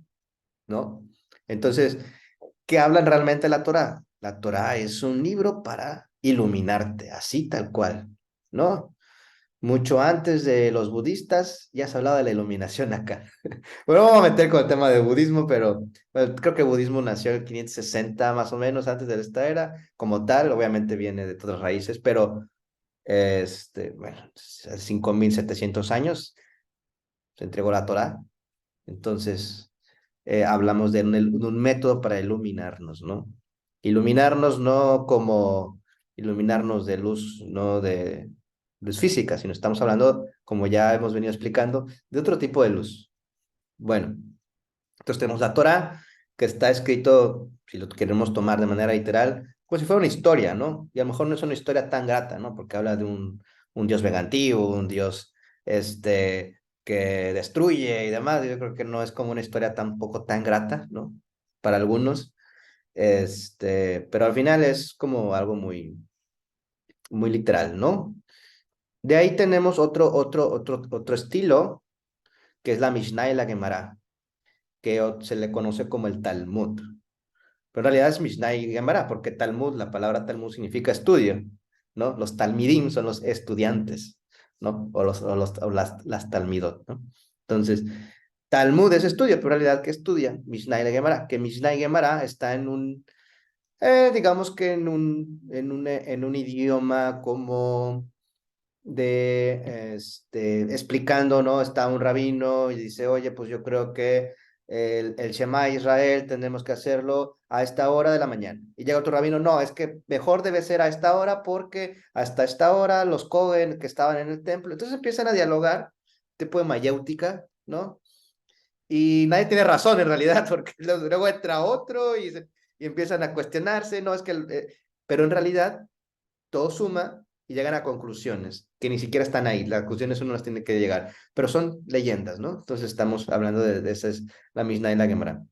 ¿no? Entonces, ¿qué hablan realmente la Torá? La Torá es un libro para iluminarte, así tal cual, ¿no? Mucho antes de los budistas ya se hablaba de la iluminación acá. Bueno, vamos a meter con el tema del budismo, pero bueno, creo que el budismo nació en el 560 más o menos antes de esta era, como tal, obviamente viene de otras raíces, pero bueno, hace 5700 años se entregó la Torá, entonces hablamos de un método para iluminarnos, ¿no? Iluminarnos no como iluminarnos de luz, no de luz física, sino estamos hablando, como ya hemos venido explicando, de otro tipo de luz. Bueno, entonces tenemos la Torá, que está escrito, si lo queremos tomar de manera literal, como si fuera una historia, ¿no? Y a lo mejor no es una historia tan grata, ¿no? Porque habla de un Dios vengativo, un Dios que destruye y demás. Yo creo que no es como una historia tampoco tan grata, ¿no? Para algunos. Pero al final es como algo muy, muy literal, ¿no? De ahí tenemos otro estilo, que es la Mishnah y la Gemara, que se le conoce como el Talmud. Pero en realidad es Mishnah y Gemara, porque Talmud, la palabra Talmud significa estudio. ¿no? Los talmidim son los estudiantes, ¿no? O las talmidot, ¿no? Entonces, Talmud es estudio, pero en realidad, ¿qué estudia? Mishnah y la Gemara, que Mishnah y Gemara está en un, digamos que en un idioma como explicando, ¿no? Está un rabino y dice, oye, pues yo creo que el Shema Israel tenemos que hacerlo a esta hora de la mañana. Y llega otro rabino, no, es que mejor debe ser a esta hora porque hasta esta hora los Cohen que estaban en el templo, entonces empiezan a dialogar, tipo de mayéutica, ¿no? Y nadie tiene razón en realidad, porque luego entra otro y empiezan a cuestionarse, no, es que, pero en realidad todo suma y llegan a conclusiones que ni siquiera están ahí. Las conclusiones uno las tiene que llegar, pero son leyendas, ¿no? Entonces estamos hablando de esa es la Mishnah y la Gemara.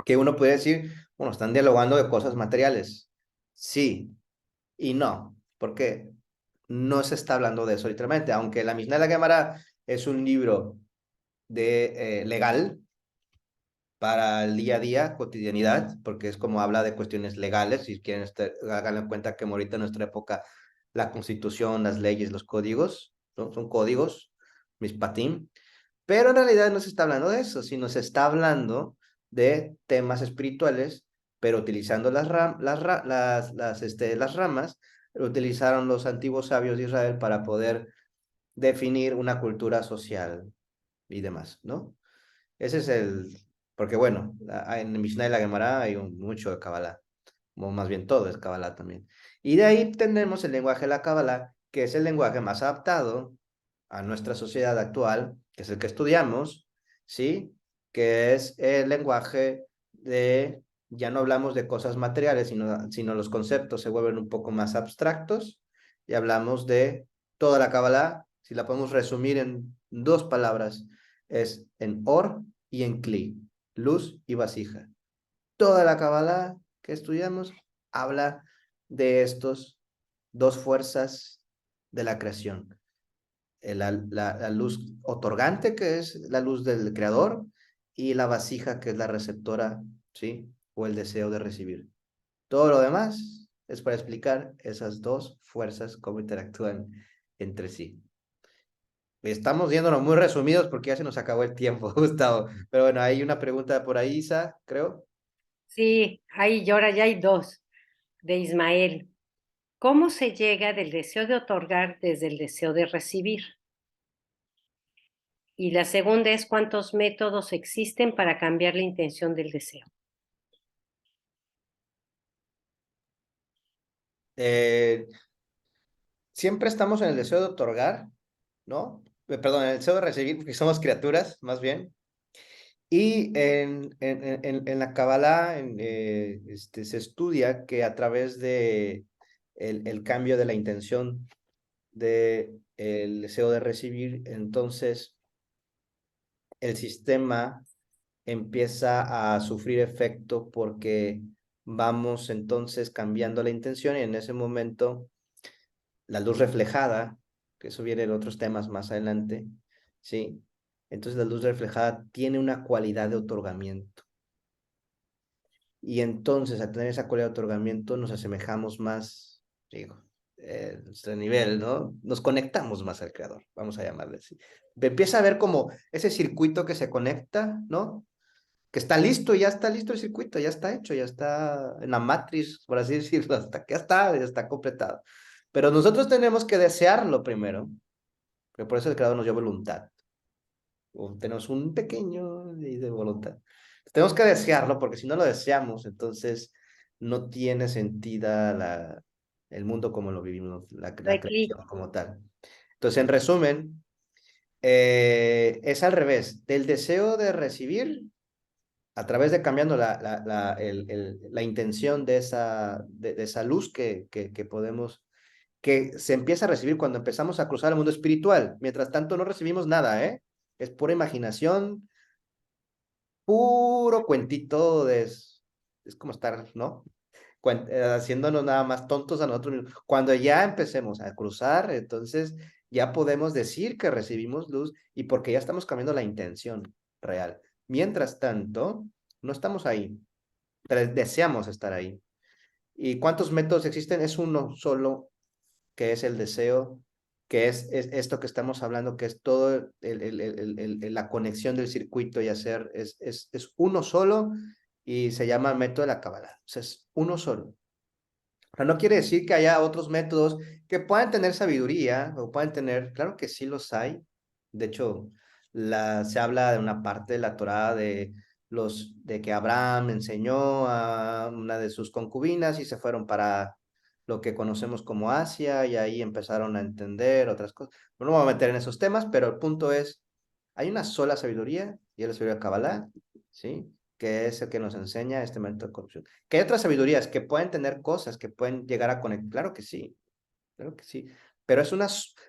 Que uno puede decir, bueno, están dialogando de cosas materiales. Sí y no, porque no se está hablando de eso literalmente, aunque la Mishnah y la Gemara es un libro de legal para el día a día, cotidianidad, porque es como habla de cuestiones legales, si quieren hagan en cuenta que ahorita en nuestra época la constitución, las leyes, los códigos, ¿no? Son códigos, mispatim, pero en realidad no se está hablando de eso, sino se está hablando de temas espirituales, pero utilizando las ramas, utilizaron los antiguos sabios de Israel para poder definir una cultura social y demás, ¿no? Ese es porque bueno, en Mishnah y la Gemara hay mucho de Kabbalah, o más bien todo es Kabbalah también. Y de ahí tenemos el lenguaje de la Kabbalah, que es el lenguaje más adaptado a nuestra sociedad actual, que es el que estudiamos, ¿sí? Que es el lenguaje ya no hablamos de cosas materiales, sino los conceptos se vuelven un poco más abstractos y hablamos de toda la Kabbalah, si la podemos resumir en dos palabras, es en Or y en Kli, luz y vasija. Toda la Kabbalah que estudiamos habla de estos dos fuerzas de la creación. La luz otorgante, que es la luz del creador, y la vasija, que es la receptora, ¿sí? O el deseo de recibir. Todo lo demás es para explicar esas dos fuerzas, cómo interactúan entre sí. Estamos yéndonos muy resumidos porque ya se nos acabó el tiempo, Gustavo. Pero bueno, hay una pregunta por ahí, Isa, creo. Sí, y ahora ya hay dos de Ismael. ¿Cómo se llega del deseo de otorgar desde el deseo de recibir? Y la segunda es ¿cuántos métodos existen para cambiar la intención del deseo? Siempre estamos en el deseo de otorgar, ¿no? Perdón, en el deseo de recibir, porque somos criaturas, más bien. Y en la Kabbalah se estudia que a través de el cambio de la intención del deseo de recibir, entonces el sistema empieza a sufrir efecto porque vamos entonces cambiando la intención y en ese momento la luz reflejada, que eso viene en otros temas más adelante, ¿sí? Entonces la luz reflejada tiene una cualidad de otorgamiento. Y entonces, al tener esa cualidad de otorgamiento, nos asemejamos más, digo, nuestro nivel, ¿no? Nos conectamos más al creador, vamos a llamarle así. Empieza a ver como ese circuito que se conecta, ¿no? Que está listo, ya está listo el circuito, ya está hecho, ya está en la matriz, por así decirlo, hasta que ya está completado. Pero nosotros tenemos que desearlo primero, porque por eso el creador nos dio voluntad. O tenemos un pequeño de voluntad. Tenemos que desearlo, porque si no lo deseamos, entonces no tiene sentido el mundo como lo vivimos, la creación como tal. Entonces, en resumen, es al revés. Del deseo de recibir, a través de cambiando la intención de esa luz que podemos, que se empieza a recibir cuando empezamos a cruzar el mundo espiritual. Mientras tanto, no recibimos nada, ¿eh? Es pura imaginación, puro cuentito es como estar, ¿no? Haciéndonos nada más tontos a nosotros mismos. Cuando ya empecemos a cruzar, entonces ya podemos decir que recibimos luz y porque ya estamos cambiando la intención real. Mientras tanto, no estamos ahí, pero deseamos estar ahí. ¿Y cuántos métodos existen? Es uno solo que es el deseo, que es esto que estamos hablando, que es todo la conexión del circuito y hacer, es uno solo y se llama método de la Kabbalah. O sea, es uno solo. O sea, no quiere decir que haya otros métodos que puedan tener sabiduría o puedan tener, claro que sí los hay. De hecho, se habla de una parte de la Torá de que Abraham enseñó a una de sus concubinas y se fueron para lo que conocemos como Asia y ahí empezaron a entender otras cosas. No me voy a meter en esos temas, pero el punto es, hay una sola sabiduría y es la sabiduría Kabbalah, ¿sí? Que es el que nos enseña este método de corrupción. Que hay otras sabidurías que pueden tener cosas que pueden llegar a conectar, claro que sí, pero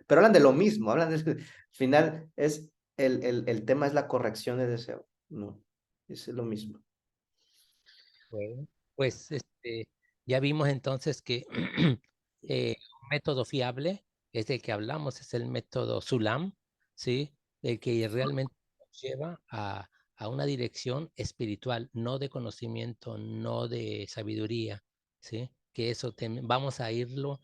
pero hablan de lo mismo, hablan al final es el tema es la corrección de deseo, no, es lo mismo. Bueno, pues ya vimos entonces que un método fiable es el que hablamos, es el método Sulam, ¿sí? El que realmente nos lleva a una dirección espiritual, no de conocimiento, no de sabiduría, ¿sí? Que eso vamos a irlo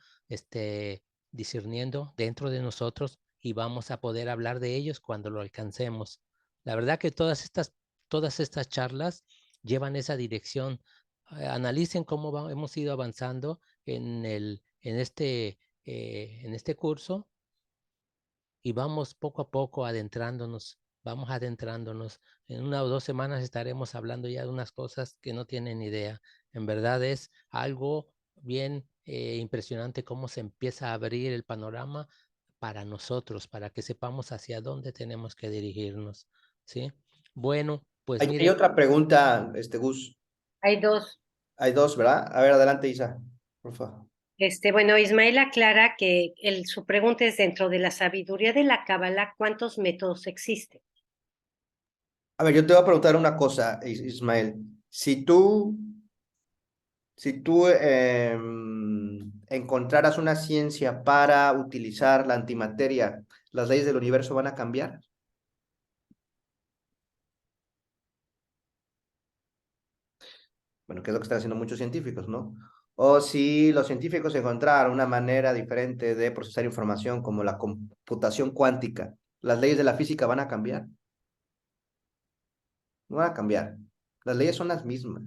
discerniendo dentro de nosotros y vamos a poder hablar de ellos cuando lo alcancemos. La verdad que todas estas charlas llevan esa dirección. Analicen cómo hemos ido avanzando en este curso y vamos poco a poco vamos adentrándonos. En 1 o 2 semanas estaremos hablando ya de unas cosas que no tienen idea. En verdad es algo bien impresionante cómo se empieza a abrir el panorama para nosotros, para que sepamos hacia dónde tenemos que dirigirnos, ¿sí? Bueno, pues Hay miren, otra pregunta, Gus. Hay dos. Hay dos, ¿verdad? A ver, adelante, Isa, por favor. Bueno, Ismael aclara que su pregunta es, dentro de la sabiduría de la Cábala, ¿cuántos métodos existen? A ver, yo te voy a preguntar una cosa, Ismael. Si tú encontraras una ciencia para utilizar la antimateria, ¿las leyes del universo van a cambiar? Bueno, que es lo que están haciendo muchos científicos, ¿no? O si los científicos encontraran una manera diferente de procesar información como la computación cuántica, ¿las leyes de la física van a cambiar? No van a cambiar. Las leyes son las mismas.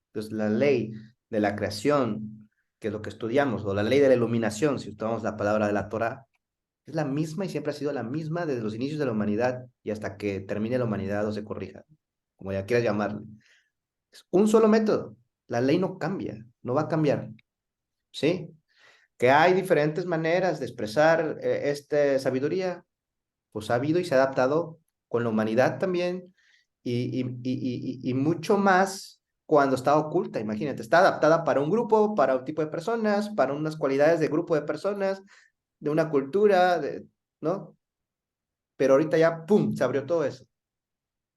Entonces, la ley de la creación, que es lo que estudiamos, o la ley de la iluminación, si usamos la palabra de la Torá, es la misma y siempre ha sido la misma desde los inicios de la humanidad y hasta que termine la humanidad o se corrija, como ya quieras llamarlo. Es un solo método. La ley no cambia, no va a cambiar. ¿Sí? Que hay diferentes maneras de expresar esta sabiduría, pues ha habido y se ha adaptado con la humanidad también y mucho más cuando está oculta, imagínate, está adaptada para un grupo, para un tipo de personas, para unas cualidades de grupo de personas, de una cultura, ¿no? Pero ahorita ya, ¡pum!, se abrió todo eso.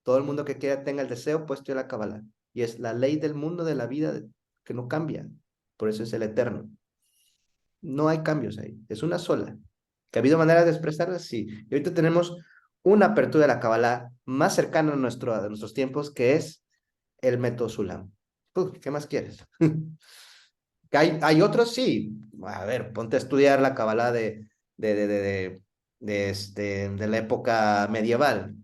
Todo el mundo que quiera tenga el deseo puesto en la Kabbalah. Y es la ley del mundo, de la vida, que no cambia. Por eso es el eterno. No hay cambios ahí, es una sola. ¿Que ha habido maneras de expresarla? Sí. Y ahorita tenemos una apertura de la Kabbalah más cercana a nuestros tiempos, que es el método Sulam. ¿Qué más quieres? ¿Que hay otros? Sí. A ver, ponte a estudiar la Kabbalah de la época medieval.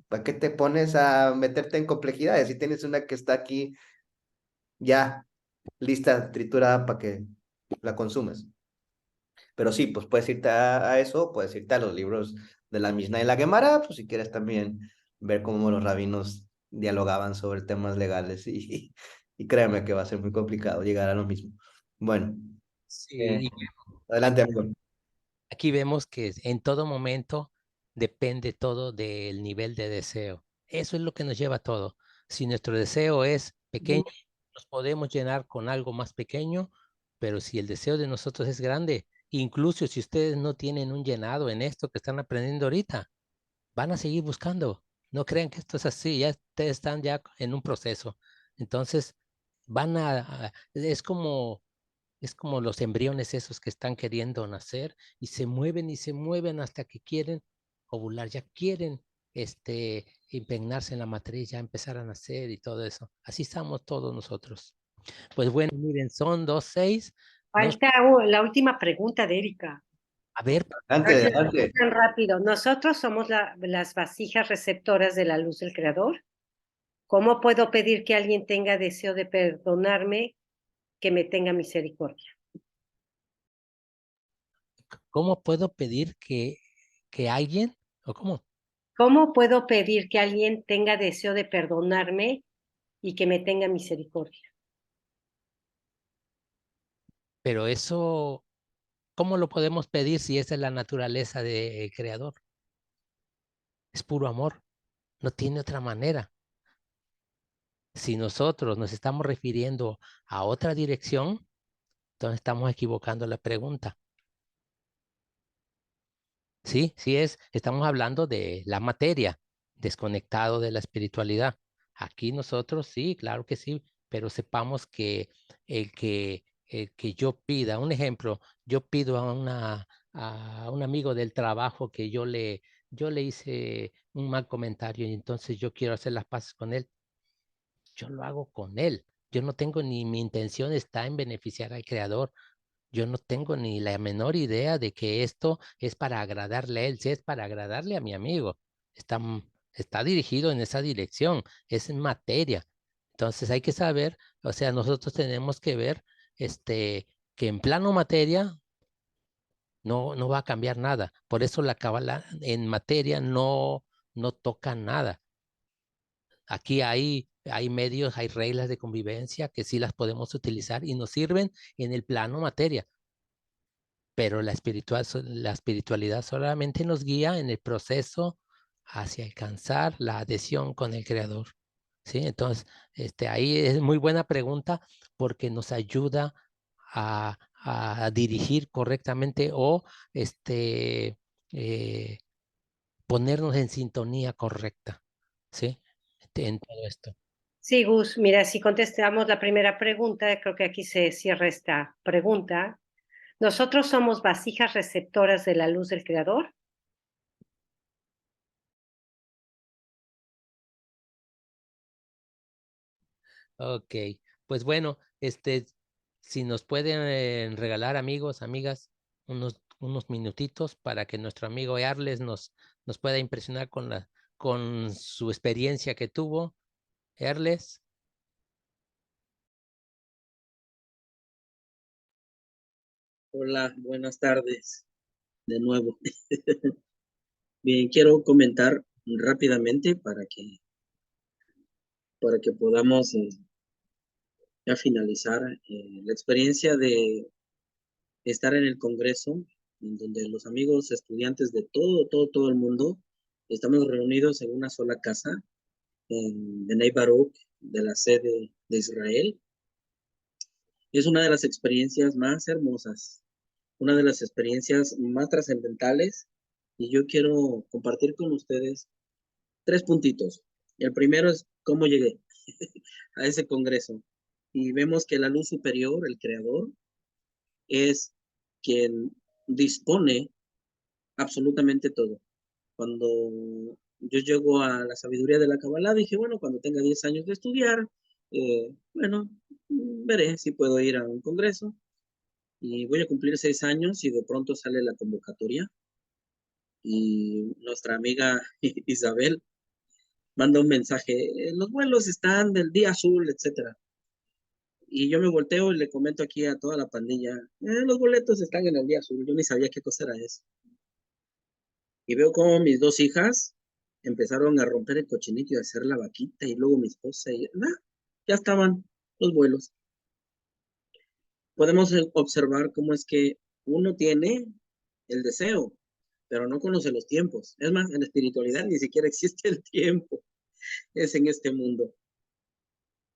¿Para qué te pones a meterte en complejidades si tienes una que está aquí ya lista, triturada para que la consumes? Pero sí, pues puedes irte a eso, puedes irte a los libros de la Mishnah y la Gemara, pues si quieres también ver cómo los rabinos dialogaban sobre temas legales y créeme que va a ser muy complicado llegar a lo mismo. Bueno, sí, adelante, amigo. aquí vemos que en todo momento depende todo del nivel de deseo. Eso es lo que nos lleva a todo. Si nuestro deseo es pequeño, nos podemos llenar con algo más pequeño, pero si el deseo de nosotros es grande, incluso si ustedes no tienen un llenado en esto que están aprendiendo ahorita, van a seguir buscando. No crean que esto es así, ya ustedes están ya en un proceso. Entonces, es como los embriones esos que están queriendo nacer y se mueven hasta que quieren ovular, ya quieren impregnarse en la matriz, ya empezar a nacer y todo eso. Así estamos todos nosotros. Pues bueno, miren, son 2:06. Falta la última pregunta de Erika. A ver, Adelante, Gracias, adelante. tan rápido. Nosotros somos las vasijas receptoras de la luz del Creador. ¿Cómo puedo pedir que alguien tenga deseo de perdonarme, que me tenga misericordia? ¿cómo puedo pedir que alguien, o cómo? ¿Cómo puedo pedir que alguien tenga deseo de perdonarme y que me tenga misericordia? Pero eso, ¿cómo lo podemos pedir si esa es la naturaleza del Creador? Es puro amor, no tiene otra manera. Si nosotros nos estamos refiriendo a otra dirección, entonces estamos equivocando la pregunta. Sí, estamos hablando de la materia, desconectado de la espiritualidad. Aquí nosotros sí, claro que sí, pero sepamos que el que yo pida, un ejemplo, yo pido a un amigo del trabajo que yo le hice un mal comentario y entonces yo quiero hacer las paces con él, yo lo hago con él. Yo no tengo ni mi intención está en beneficiar al creador. Yo no tengo ni la menor idea de que esto es para agradarle a él, si es para agradarle a mi amigo. Está, está dirigido en esa dirección, es en materia. Entonces hay que saber, o sea, nosotros tenemos que ver que en plano materia no va a cambiar nada. Por eso la cábala en materia no toca nada. Aquí hay medios, hay reglas de convivencia que sí las podemos utilizar y nos sirven en el plano materia. Pero la espiritualidad solamente nos guía en el proceso hacia alcanzar la adhesión con el Creador. ¿Sí? Entonces, ahí es muy buena pregunta porque nos ayuda a dirigir correctamente o eh, ponernos en sintonía correcta, ¿sí? En todo esto. Sí, Gus, mira, si contestamos la primera pregunta, creo que aquí se cierra esta pregunta. ¿Nosotros somos vasijas receptoras de la luz del Creador? Ok, pues bueno, si nos pueden regalar amigos, amigas, unos minutitos para que nuestro amigo Earles nos pueda impresionar con su experiencia que tuvo. Earles, Hola, buenas tardes de nuevo. Bien, quiero comentar rápidamente para que podamos ya finalizar la experiencia de estar en el Congreso, en donde los amigos estudiantes de todo el mundo estamos reunidos en una sola casa, en Bnei Baruch, de la sede de Israel. Es una de las experiencias más hermosas, una de las experiencias más trascendentales, y yo quiero compartir con ustedes 3 puntitos. El primero es cómo llegué a ese congreso. Y vemos que la luz superior, el creador, es quien dispone absolutamente todo. Cuando yo llego a la sabiduría de la Kabbalah, dije, bueno, cuando tenga 10 años de estudiar, bueno, veré si puedo ir a un congreso. Y voy a cumplir 6 años y de pronto sale la convocatoria. Y nuestra amiga Isabel manda un mensaje, los vuelos están del día azul, etcétera. Y yo me volteo y le comento aquí a toda la pandilla, los boletos están en el día azul. Yo ni sabía qué cosa era eso. Y veo como mis 2 hijas empezaron a romper el cochinito y a hacer la vaquita, y luego mi esposa, y ya estaban los vuelos. Podemos observar cómo es que uno tiene el deseo, pero no conoce los tiempos. Es más, en la espiritualidad ni siquiera existe el tiempo, es en este mundo.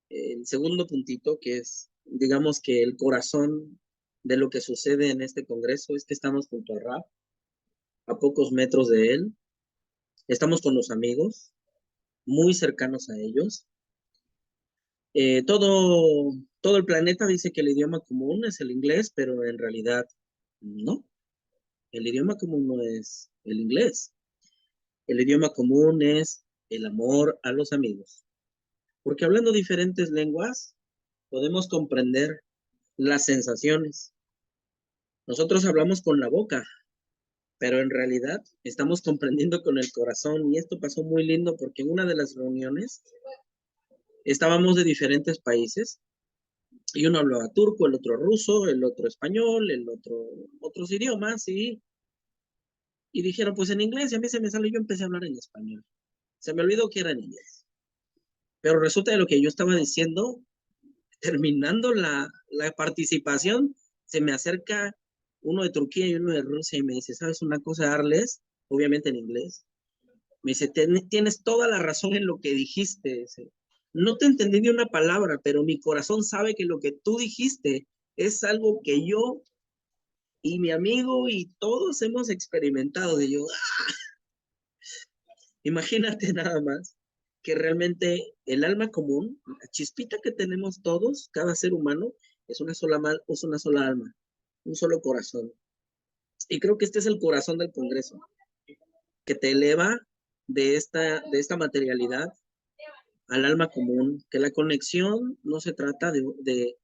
El segundo puntito, que es, digamos que el corazón de lo que sucede en este congreso, es que estamos junto al Rab, a pocos metros de él, estamos con los amigos, muy cercanos a ellos. Todo el planeta dice que el idioma común es el inglés, pero en realidad no. El idioma común no es el inglés. El idioma común es el amor a los amigos. Porque hablando diferentes lenguas, podemos comprender las sensaciones. Nosotros hablamos con la boca, pero en realidad estamos comprendiendo con el corazón y esto pasó muy lindo porque en una de las reuniones estábamos de diferentes países y uno hablaba turco, el otro ruso, el otro español, el otro otros idiomas y dijeron pues en inglés y a mí se me sale, yo empecé a hablar en español. Se me olvidó que era en inglés. Pero resulta de lo que yo estaba diciendo, terminando la participación, se me acerca uno de Turquía y uno de Rusia y me dice, ¿sabes una cosa, Arles? Obviamente en inglés. Me dice, tienes toda la razón en lo que dijiste. Dice, no te entendí ni una palabra, pero mi corazón sabe que lo que tú dijiste es algo que yo y mi amigo y todos hemos experimentado. Y yo, imagínate nada más que realmente el alma común, la chispita que tenemos todos, cada ser humano, es una sola alma, un solo corazón. Y creo que este es el corazón del Congreso, que te eleva de esta materialidad al alma común, que la conexión no se trata de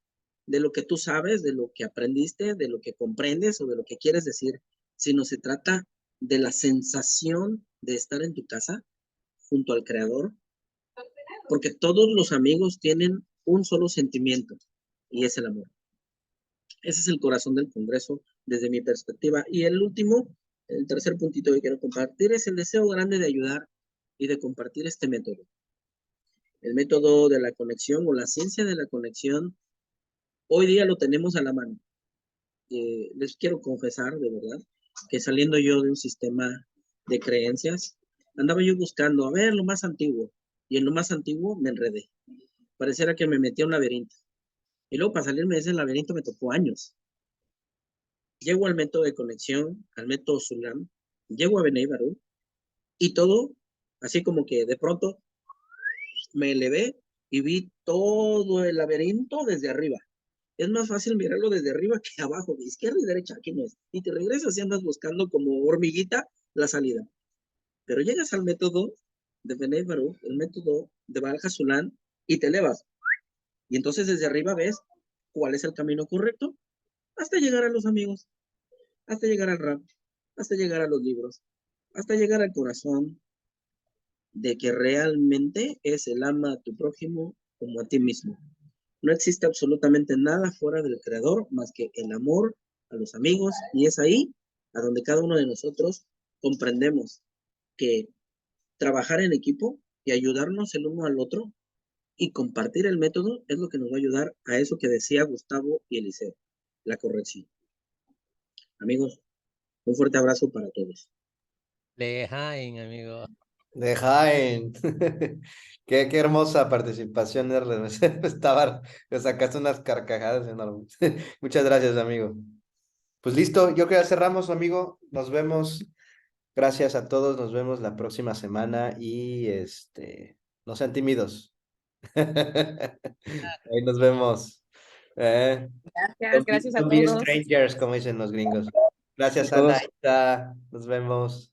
lo que tú sabes, de lo que aprendiste, de lo que comprendes o de lo que quieres decir, sino se trata de la sensación de estar en tu casa junto al Creador, porque todos los amigos tienen un solo sentimiento y es el amor. Ese es el corazón del Congreso desde mi perspectiva. Y el último, el tercer puntito que quiero compartir es el deseo grande de ayudar y de compartir este método. El método de la conexión o la ciencia de la conexión, hoy día lo tenemos a la mano. Les quiero confesar, de verdad, que saliendo yo de un sistema de creencias, andaba yo buscando, a ver, lo más antiguo. Y en lo más antiguo me enredé. Pareciera que me metí a un laberinto. Y luego para salirme de ese laberinto me tocó años. Llego al método de conexión, al método Sulam, llego a Bnei Baruch, y todo, así como que de pronto me elevé y vi todo el laberinto desde arriba. Es más fácil mirarlo desde arriba que abajo, de izquierda y derecha, aquí no es. Y te regresas y andas buscando como hormiguita la salida. Pero llegas al método de Bnei Baruch, el método de Baal Hasulam, y te elevas. Y entonces desde arriba ves cuál es el camino correcto hasta llegar a los amigos, hasta llegar al rap, hasta llegar a los libros, hasta llegar al corazón de que realmente es el ama a tu prójimo como a ti mismo. No existe absolutamente nada fuera del Creador más que el amor a los amigos y es ahí a donde cada uno de nosotros comprendemos que trabajar en equipo y ayudarnos el uno al otro y compartir el método es lo que nos va a ayudar a eso que decía Gustavo y Eliseo, la corrección. Amigos, un fuerte abrazo para todos. Lejain, amigo. De Jaén. Qué hermosa participación, Erles. Me sacaste unas carcajadas enormes. Muchas gracias, amigo. Pues listo, yo creo que ya cerramos, amigo. Nos vemos. Gracias a todos. Nos vemos la próxima semana y no sean tímidos. Ahí nos vemos. Gracias a Don't be todos. strangers, como dicen los gringos. Gracias, Ana. Nos vemos.